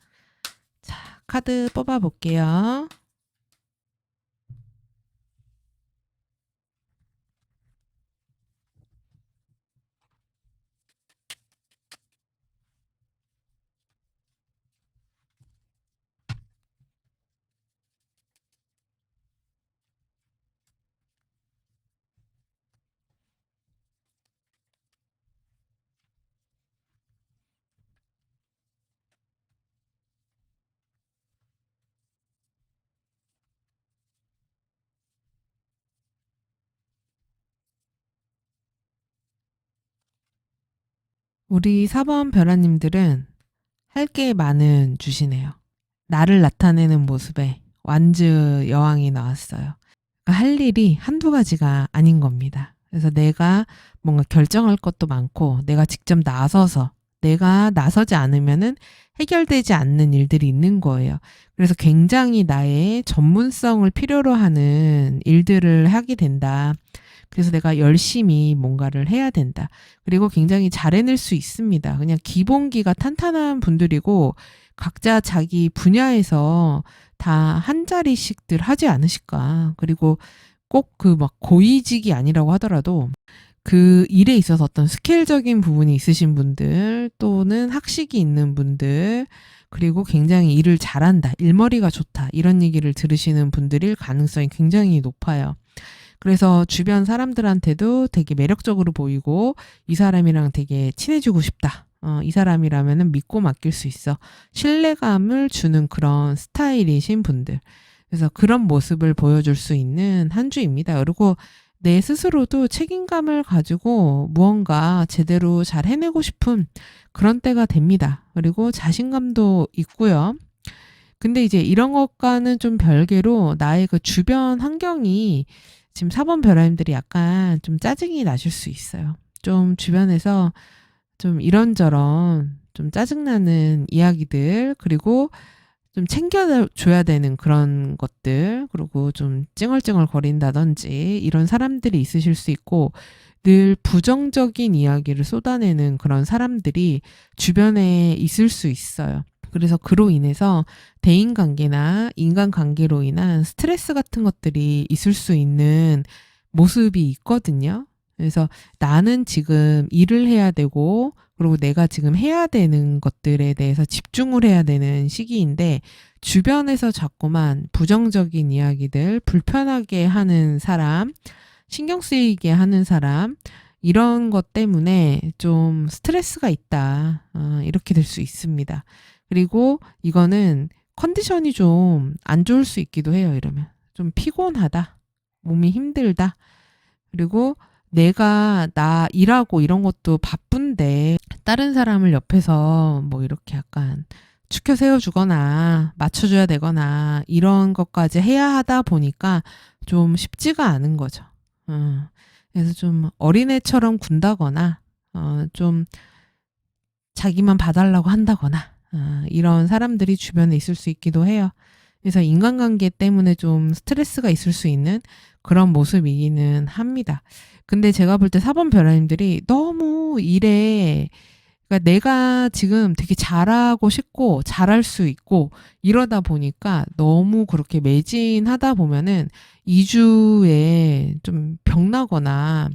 자, 카드 뽑아볼게요. 우리 4번 별아님들은 할 게 많은 주시네요. 나를 나타내는 모습에 완즈 여왕이 나왔어요. 그러니까 할 일이 한두 가지가 아닌 겁니다. 그래서 내가 뭔가 결정할 것도 많고 내가 직접 나서서 내가 나서지 않으면은 해결되지 않는 일들이 있는 거예요. 그래서 굉장히 나의 전문성을 필요로 하는 일들을 하게 된다. 그래서 내가 열심히 뭔가를 해야 된다. 그리고 굉장히 잘 해낼 수 있습니다. 그냥 기본기가 탄탄한 분들이고 각자 자기 분야에서 다 한 자리씩들 하지 않으실까. 그리고 꼭 그 막 고위직이 아니라고 하더라도 그 일에 있어서 어떤 스케일적인 부분이 있으신 분들 또는 학식이 있는 분들 그리고 굉장히 일을 잘한다, 일머리가 좋다 이런 얘기를 들으시는 분들일 가능성이 굉장히 높아요. 그래서 주변 사람들한테도 되게 매력적으로 보이고 이 사람이랑 되게 친해지고 싶다. 이 사람이라면은 믿고 맡길 수 있어. 신뢰감을 주는 그런 스타일이신 분들. 그래서 그런 모습을 보여줄 수 있는 한 주입니다. 그리고 내 스스로도 책임감을 가지고 무언가 제대로 잘 해내고 싶은 그런 때가 됩니다. 그리고 자신감도 있고요. 근데 이제 이런 것과는 좀 별개로 나의 그 주변 환경이 지금 4번 벼라님들이 약간 좀 짜증이 나실 수 있어요. 좀 주변에서 좀 이런저런 좀 짜증나는 이야기들 그리고 좀 챙겨줘야 되는 그런 것들 그리고 좀 찡얼찡얼 거린다든지 이런 사람들이 있으실 수 있고 늘 부정적인 이야기를 쏟아내는 그런 사람들이 주변에 있을 수 있어요. 그래서 그로 인해서 대인관계나 인간관계로 인한 스트레스 같은 것들이 있을 수 있는 모습이 있거든요. 그래서 나는 지금 일을 해야 되고 그리고 내가 지금 해야 되는 것들에 대해서 집중을 해야 되는 시기인데 주변에서 자꾸만 부정적인 이야기들, 불편하게 하는 사람, 신경 쓰이게 하는 사람 이런 것 때문에 좀 스트레스가 있다. 이렇게 될 수 있습니다. 그리고 이거는 컨디션이 좀 안 좋을 수 있기도 해요. 이러면 좀 피곤하다. 몸이 힘들다. 그리고 내가 나 일하고 이런 것도 바쁜데 다른 사람을 옆에서 뭐 이렇게 약간 추켜 세워주거나 맞춰줘야 되거나 이런 것까지 해야 하다 보니까 좀 쉽지가 않은 거죠. 그래서 좀 어린애처럼 군다거나 좀 자기만 봐달라고 한다거나 이런 사람들이 주변에 있을 수 있기도 해요. 그래서 인간관계 때문에 좀 스트레스가 있을 수 있는 그런 모습이기는 합니다. 근데 제가 볼 때 4번 벼라님들이 너무 일에 그러니까 내가 지금 되게 잘하고 싶고 잘할 수 있고 이러다 보니까 너무 그렇게 매진하다 보면은 2주에 좀 병나거나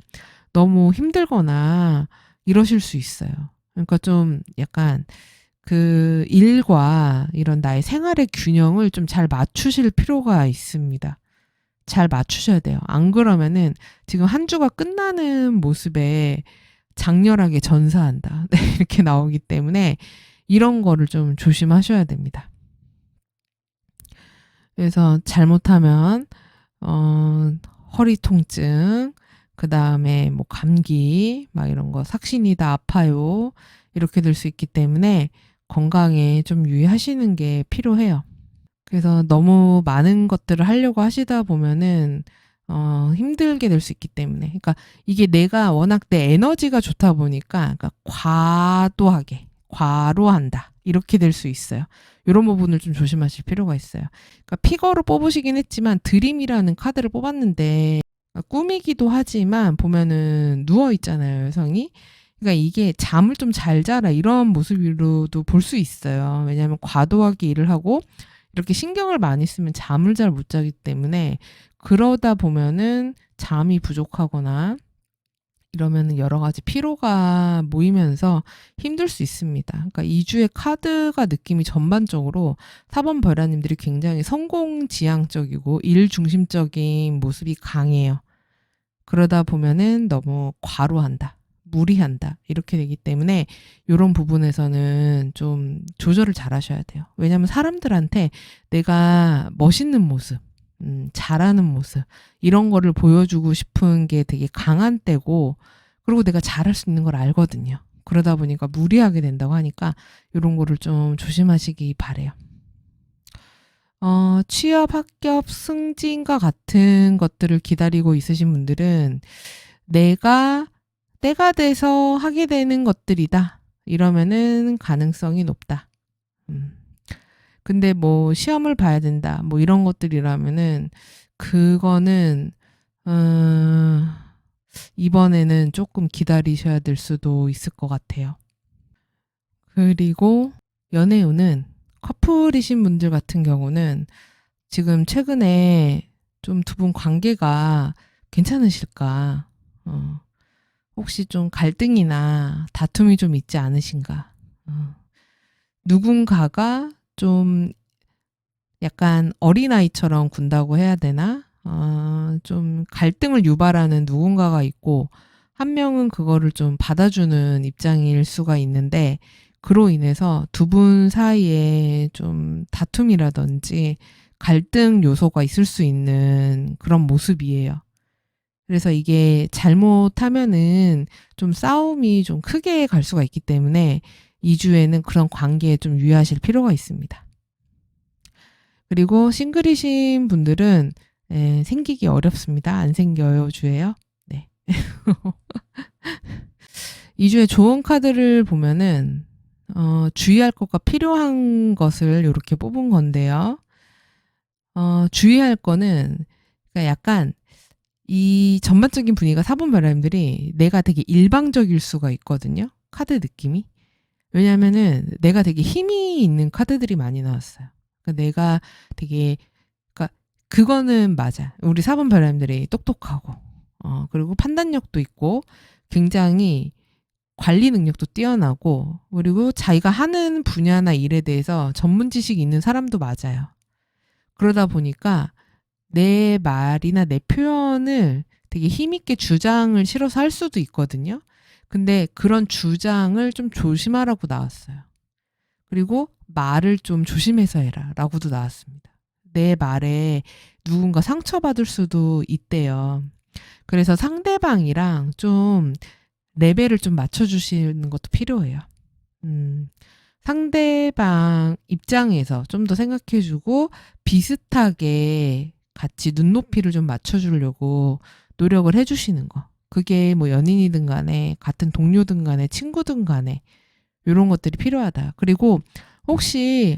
너무 힘들거나 이러실 수 있어요. 그러니까 좀 약간 그 일과 이런 나의 생활의 균형을 좀 잘 맞추실 필요가 있습니다. 잘 맞추셔야 돼요. 안 그러면은 지금 한 주가 끝나는 모습에 장렬하게 전사한다. 네, 이렇게 나오기 때문에 이런 거를 좀 조심하셔야 됩니다. 그래서 잘못하면 허리 통증, 그 다음에 뭐 감기, 막 이런 거 삭신이 다 아파요. 이렇게 될 수 있기 때문에 건강에 좀 유의하시는 게 필요해요. 그래서 너무 많은 것들을 하려고 하시다 보면은 힘들게 될 수 있기 때문에. 그러니까 이게 내가 워낙 내 에너지가 좋다 보니까 그러니까 과로한다. 이렇게 될 수 있어요. 이런 부분을 좀 조심하실 필요가 있어요. 그러니까 피거로 뽑으시긴 했지만 드림이라는 카드를 뽑았는데 꿈이기도 하지만 보면은 누워 있잖아요, 여성이. 그러니까 이게 잠을 좀 잘 자라 이런 모습으로도 볼 수 있어요. 왜냐하면 과도하게 일을 하고 이렇게 신경을 많이 쓰면 잠을 잘 못 자기 때문에 그러다 보면은 잠이 부족하거나 이러면은 여러 가지 피로가 모이면서 힘들 수 있습니다. 그러니까 2주의 카드가 느낌이 전반적으로 4번 벼라님들이 굉장히 성공지향적이고 일 중심적인 모습이 강해요. 그러다 보면은 너무 과로한다. 무리한다. 이렇게 되기 때문에 이런 부분에서는 좀 조절을 잘 하셔야 돼요. 왜냐하면 사람들한테 내가 멋있는 모습, 잘하는 모습, 이런 거를 보여주고 싶은 게 되게 강한 때고, 그리고 내가 잘할 수 있는 걸 알거든요. 그러다 보니까 무리하게 된다고 하니까 이런 거를 좀 조심하시기 바래요. 취업, 합격, 승진과 같은 것들을 기다리고 있으신 분들은 내가 때가 돼서 하게 되는 것들이다. 이러면은 가능성이 높다. 근데 뭐 시험을 봐야 된다. 뭐 이런 것들이라면은 그거는 이번에는 조금 기다리셔야 될 수도 있을 것 같아요. 그리고 연애운은 커플이신 분들 같은 경우는 지금 최근에 좀 두 분 관계가 괜찮으실까? 혹시 좀 갈등이나 다툼이 좀 있지 않으신가? 누군가가 좀 약간 어린아이처럼 군다고 해야 되나? 좀 갈등을 유발하는 누군가가 있고, 한 명은 그거를 좀 받아주는 입장일 수가 있는데, 그로 인해서 두 분 사이에 좀 다툼이라든지 갈등 요소가 있을 수 있는 그런 모습이에요. 그래서 이게 잘못하면은 좀 싸움이 좀 크게 갈 수가 있기 때문에 2주에는 그런 관계에 좀 유의하실 필요가 있습니다. 그리고 싱글이신 분들은 생기기 어렵습니다. 안 생겨요, 주에요. 네. 2주에 좋은 카드를 보면은 주의할 것과 필요한 것을 이렇게 뽑은 건데요. 주의할 거는 그러니까 약간 이 전반적인 분위기가 4번 바람들이 내가 되게 일방적일 수가 있거든요. 카드 느낌이. 왜냐면은 내가 되게 힘이 있는 카드들이 많이 나왔어요. 그러니까 내가 되게 그러니까 그거는 맞아. 우리 4번 바람들이 똑똑하고 그리고 판단력도 있고 굉장히 관리 능력도 뛰어나고 그리고 자기가 하는 분야나 일에 대해서 전문 지식이 있는 사람도 맞아요. 그러다 보니까 내 말이나 내 표현을 되게 힘있게 주장을 실어서 할 수도 있거든요. 근데 그런 주장을 좀 조심하라고 나왔어요. 그리고 말을 좀 조심해서 해라 라고도 나왔습니다. 내 말에 누군가 상처받을 수도 있대요. 그래서 상대방이랑 좀 레벨을 좀 맞춰주시는 것도 필요해요. 상대방 입장에서 좀 더 생각해주고 비슷하게 같이 눈높이를 좀 맞춰주려고 노력을 해주시는 거. 그게 뭐 연인이든 간에 같은 동료든 간에 친구든 간에 이런 것들이 필요하다. 그리고 혹시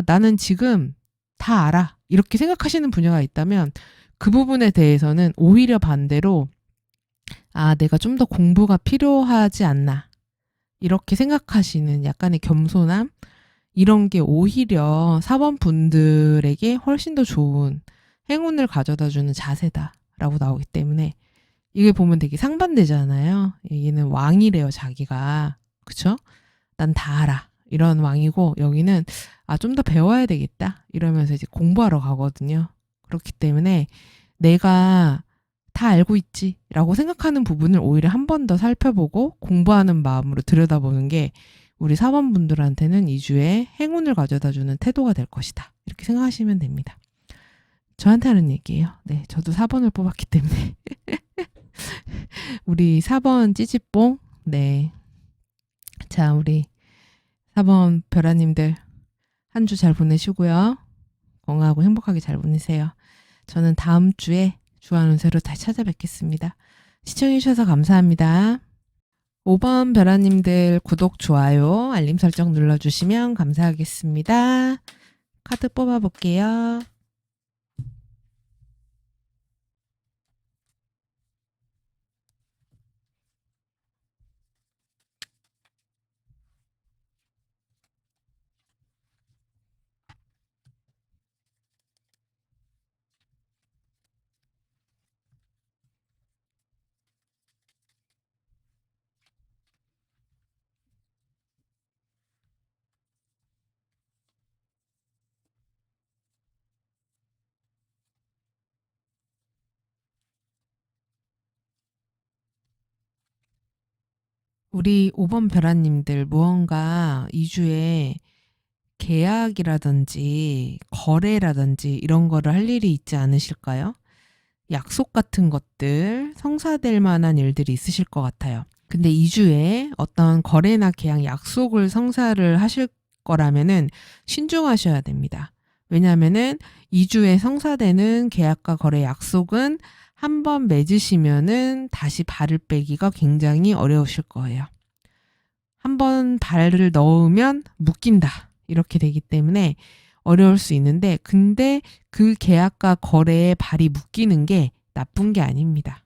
나는 지금 다 알아 이렇게 생각하시는 분야가 있다면 그 부분에 대해서는 오히려 반대로 내가 좀 더 공부가 필요하지 않나 이렇게 생각하시는 약간의 겸손함 이런 게 오히려 4번 분들에게 훨씬 더 좋은 행운을 가져다주는 자세다라고 나오기 때문에 이게 보면 되게 상반되잖아요. 얘는 왕이래요, 자기가. 그쵸? 난 다 알아. 이런 왕이고 여기는 좀 더 배워야 되겠다. 이러면서 이제 공부하러 가거든요. 그렇기 때문에 내가 다 알고 있지 라고 생각하는 부분을 오히려 한 번 더 살펴보고 공부하는 마음으로 들여다보는 게 우리 4번 분들한테는 2주에 행운을 가져다주는 태도가 될 것이다. 이렇게 생각하시면 됩니다. 저한테 하는 얘기예요. 네, 저도 4번을 뽑았기 때문에 우리 4번 찌찌뽕. 네. 자, 우리 4번 별아님들 한 주 잘 보내시고요. 건강하고 행복하게 잘 보내세요. 저는 다음 주에 주안 운세로 다시 찾아뵙겠습니다. 시청해주셔서 감사합니다. 5번 별아님들 구독, 좋아요, 알림 설정 눌러주시면 감사하겠습니다. 카드 뽑아볼게요. 우리 5번 별아님들 무언가 2주에 계약이라든지 거래라든지 이런 거를 할 일이 있지 않으실까요? 약속 같은 것들, 성사될 만한 일들이 있으실 것 같아요. 근데 2주에 어떤 거래나 계약 약속을 성사를 하실 거라면은 신중하셔야 됩니다. 왜냐하면은 2주에 성사되는 계약과 거래 약속은 한번 맺으시면은 다시 발을 빼기가 굉장히 어려우실 거예요. 한번 발을 넣으면 묶인다. 이렇게 되기 때문에 어려울 수 있는데, 근데 그 계약과 거래에 발이 묶이는 게 나쁜 게 아닙니다.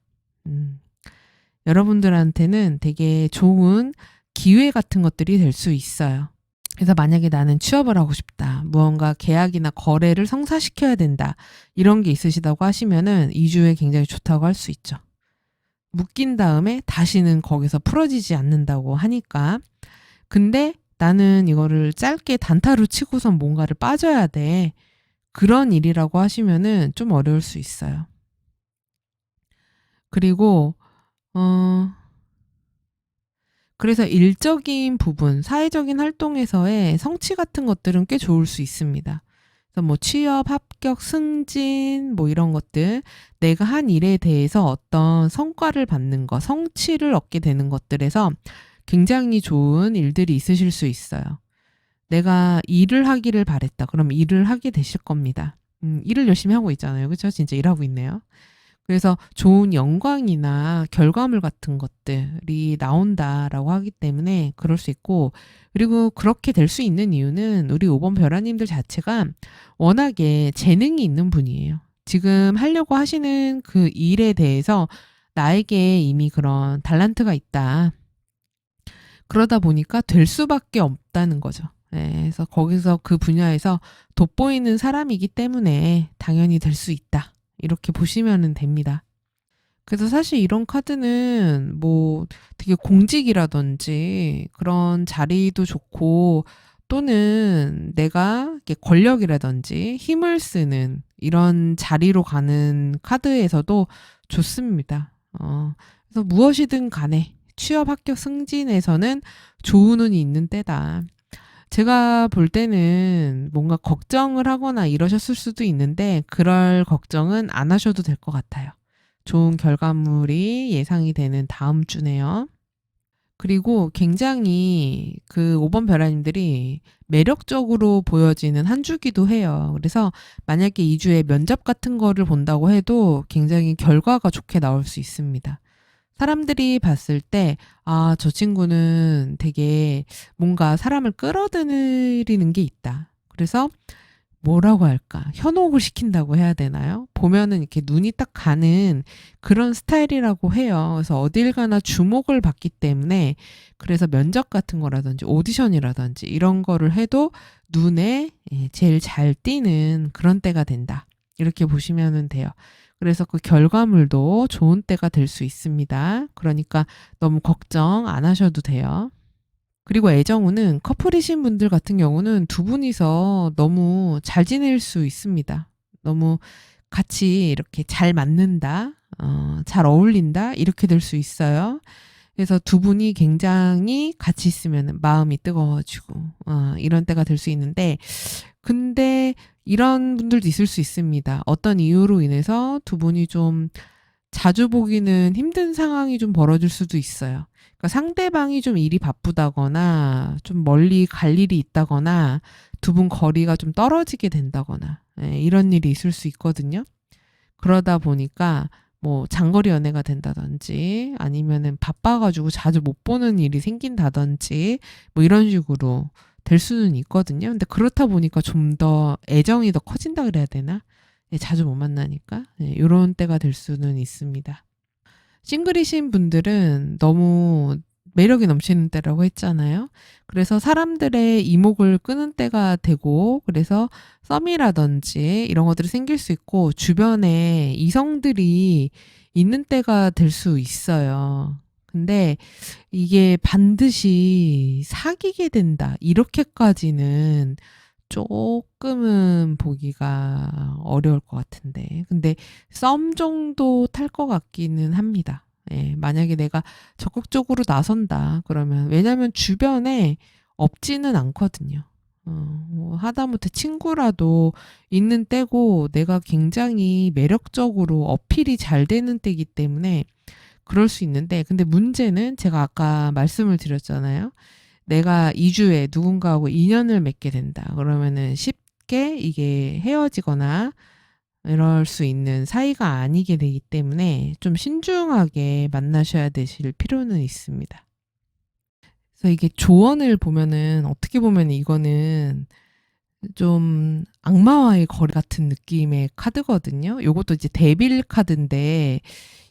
여러분들한테는 되게 좋은 기회 같은 것들이 될 수 있어요. 그래서 만약에 나는 취업을 하고 싶다. 무언가 계약이나 거래를 성사시켜야 된다. 이런 게 있으시다고 하시면은 2주에 굉장히 좋다고 할 수 있죠. 묶인 다음에 다시는 거기서 풀어지지 않는다고 하니까. 근데 나는 이거를 짧게 단타로 치고선 뭔가를 빠져야 돼. 그런 일이라고 하시면은 좀 어려울 수 있어요. 그리고 그래서 일적인 부분, 사회적인 활동에서의 성취 같은 것들은 꽤 좋을 수 있습니다. 그래서 뭐 취업, 합격, 승진, 뭐 이런 것들, 내가 한 일에 대해서 어떤 성과를 받는 것, 성취를 얻게 되는 것들에서 굉장히 좋은 일들이 있으실 수 있어요. 내가 일을 하기를 바랬다. 그럼 일을 하게 되실 겁니다. 일을 열심히 하고 있잖아요. 그렇죠? 진짜 일하고 있네요. 그래서 좋은 영광이나 결과물 같은 것들이 나온다라고 하기 때문에 그럴 수 있고, 그리고 그렇게 될 수 있는 이유는 우리 5번 별아님들 자체가 워낙에 재능이 있는 분이에요. 지금 하려고 하시는 그 일에 대해서 나에게 이미 그런 달란트가 있다. 그러다 보니까 될 수밖에 없다는 거죠. 네, 그래서 거기서 그 분야에서 돋보이는 사람이기 때문에 당연히 될 수 있다. 이렇게 보시면 됩니다. 그래서 사실 이런 카드는 뭐 되게 공직이라든지 그런 자리도 좋고, 또는 내가 이렇게 권력이라든지 힘을 쓰는 이런 자리로 가는 카드에서도 좋습니다. 그래서 무엇이든 간에 취업, 합격, 승진에서는 좋은 운이 있는 때다. 제가 볼 때는 뭔가 걱정을 하거나 이러셨을 수도 있는데, 그럴 걱정은 안 하셔도 될 것 같아요. 좋은 결과물이 예상이 되는 다음 주네요. 그리고 굉장히 그 5번 별아님들이 매력적으로 보여지는 한 주기도 해요. 그래서 만약에 2주에 면접 같은 거를 본다고 해도 굉장히 결과가 좋게 나올 수 있습니다. 사람들이 봤을 때, 아, 저 친구는 되게 뭔가 사람을 끌어들이는 게 있다. 그래서 뭐라고 할까? 현혹을 시킨다고 해야 되나요? 보면은 이렇게 눈이 딱 가는 그런 스타일이라고 해요. 그래서 어딜 가나 주목을 받기 때문에, 그래서 면접 같은 거라든지 오디션이라든지 이런 거를 해도 눈에 제일 잘 띄는 그런 때가 된다. 이렇게 보시면 돼요. 그래서 그 결과물도 좋은 때가 될 수 있습니다. 그러니까 너무 걱정 안 하셔도 돼요. 그리고 애정운은 커플이신 분들 같은 경우는 두 분이서 너무 잘 지낼 수 있습니다. 너무 같이 이렇게 잘 맞는다, 잘 어울린다, 이렇게 될 수 있어요. 그래서 두 분이 굉장히 같이 있으면 마음이 뜨거워지고, 이런 때가 될 수 있는데, 근데 이런 분들도 있을 수 있습니다. 어떤 이유로 인해서 두 분이 좀 자주 보기는 힘든 상황이 좀 벌어질 수도 있어요. 그러니까 상대방이 좀 일이 바쁘다거나 좀 멀리 갈 일이 있다거나 두 분 거리가 좀 떨어지게 된다거나, 이런 일이 있을 수 있거든요. 그러다 보니까 뭐 장거리 연애가 된다든지 아니면은 바빠가지고 자주 못 보는 일이 생긴다든지 뭐 이런 식으로 될 수는 있거든요. 근데 그렇다 보니까 좀 더 애정이 더 커진다 그래야 되나? 자주 못 만나니까 이런 때가 될 수는 있습니다. 싱글이신 분들은 너무 매력이 넘치는 때라고 했잖아요. 그래서 사람들의 이목을 끄는 때가 되고, 그래서 썸이라든지 이런 것들이 생길 수 있고, 주변에 이성들이 있는 때가 될 수 있어요. 근데 이게 반드시 사귀게 된다, 이렇게까지는 조금은 보기가 어려울 것 같은데. 근데 썸 정도 탈 것 같기는 합니다. 만약에 내가 적극적으로 나선다, 그러면, 왜냐면 주변에 없지는 않거든요. 뭐 하다못해 친구라도 있는 때고, 내가 굉장히 매력적으로 어필이 잘 되는 때이기 때문에 그럴 수 있는데, 근데 문제는 제가 아까 말씀을 드렸잖아요. 내가 2주에 누군가하고 인연을 맺게 된다. 그러면은 쉽게 이게 헤어지거나 이럴 수 있는 사이가 아니게 되기 때문에 좀 신중하게 만나셔야 되실 필요는 있습니다. 그래서 이게 조언을 보면은 어떻게 보면 이거는 좀 악마와의 거리 같은 느낌의 카드거든요. 요것도 이제 데빌 카드인데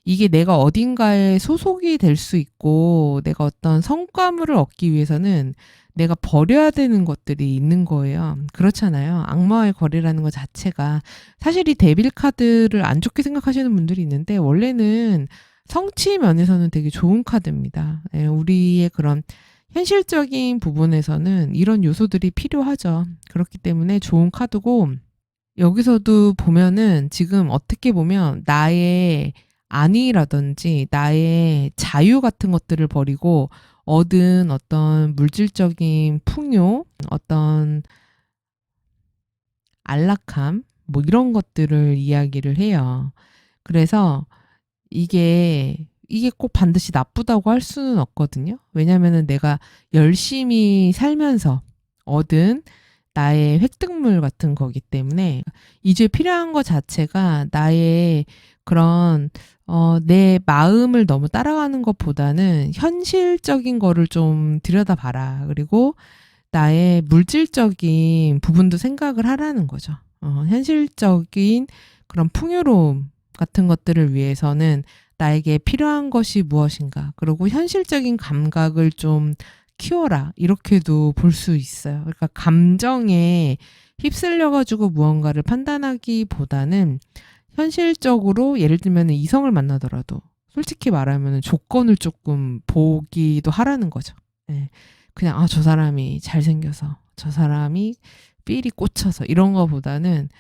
이게 내가 어딘가에 소속이 될 수 있고 내가 어떤 성과물을 얻기 위해서는 내가 버려야 되는 것들이 있는 거예요. 그렇잖아요. 악마와의 거리라는 것 자체가 사실 이 데빌 카드를 안 좋게 생각하시는 분들이 있는데 원래는 성취 면에서는 되게 좋은 카드입니다. 예, 우리의 그런 현실적인 부분에서는 이런 요소들이 필요하죠. 그렇기 때문에 좋은 카드고 여기서도 보면은 지금 어떻게 보면 나의 안위라든지 나의 자유 같은 것들을 버리고 얻은 어떤 물질적인 풍요, 어떤 안락함, 뭐 이런 것들을 이야기를 해요. 그래서 이게 꼭 반드시 나쁘다고 할 수는 없거든요. 왜냐면은 내가 열심히 살면서 얻은 나의 획득물 같은 거기 때문에 이제 필요한 것 자체가 나의 그런 내 마음을 너무 따라가는 것보다는 현실적인 거를 좀 들여다봐라. 그리고 나의 물질적인 부분도 생각을 하라는 거죠. 현실적인 그런 풍요로움 같은 것들을 위해서는 나에게 필요한 것이 무엇인가. 그리고 현실적인 감각을 좀 키워라. 이렇게도 볼 수 있어요. 그러니까 감정에 휩쓸려가지고 무언가를 판단하기보다는 현실적으로 예를 들면 이성을 만나더라도 솔직히 말하면 조건을 조금 보기도 하라는 거죠. 네. 그냥 저 사람이 잘생겨서 저 사람이 삘이 꽂혀서 이런 거보다는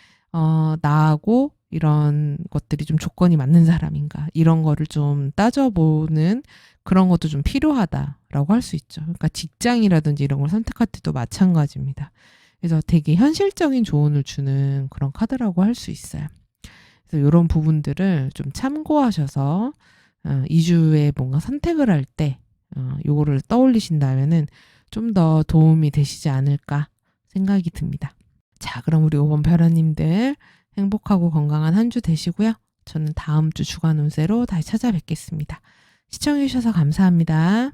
나하고 이런 것들이 좀 조건이 맞는 사람인가 이런 거를 좀 따져보는 그런 것도 좀 필요하다라고 할 수 있죠. 그러니까 직장이라든지 이런 걸 선택할 때도 마찬가지입니다. 그래서 되게 현실적인 조언을 주는 그런 카드라고 할 수 있어요. 그래서 이런 부분들을 좀 참고하셔서 2주에 뭔가 선택을 할 때 요거를 떠올리신다면은 좀 더 도움이 되시지 않을까 생각이 듭니다. 자, 그럼 우리 5번 별아님들 행복하고 건강한 한 주 되시고요. 저는 다음 주 주간 운세로 다시 찾아뵙겠습니다. 시청해주셔서 감사합니다.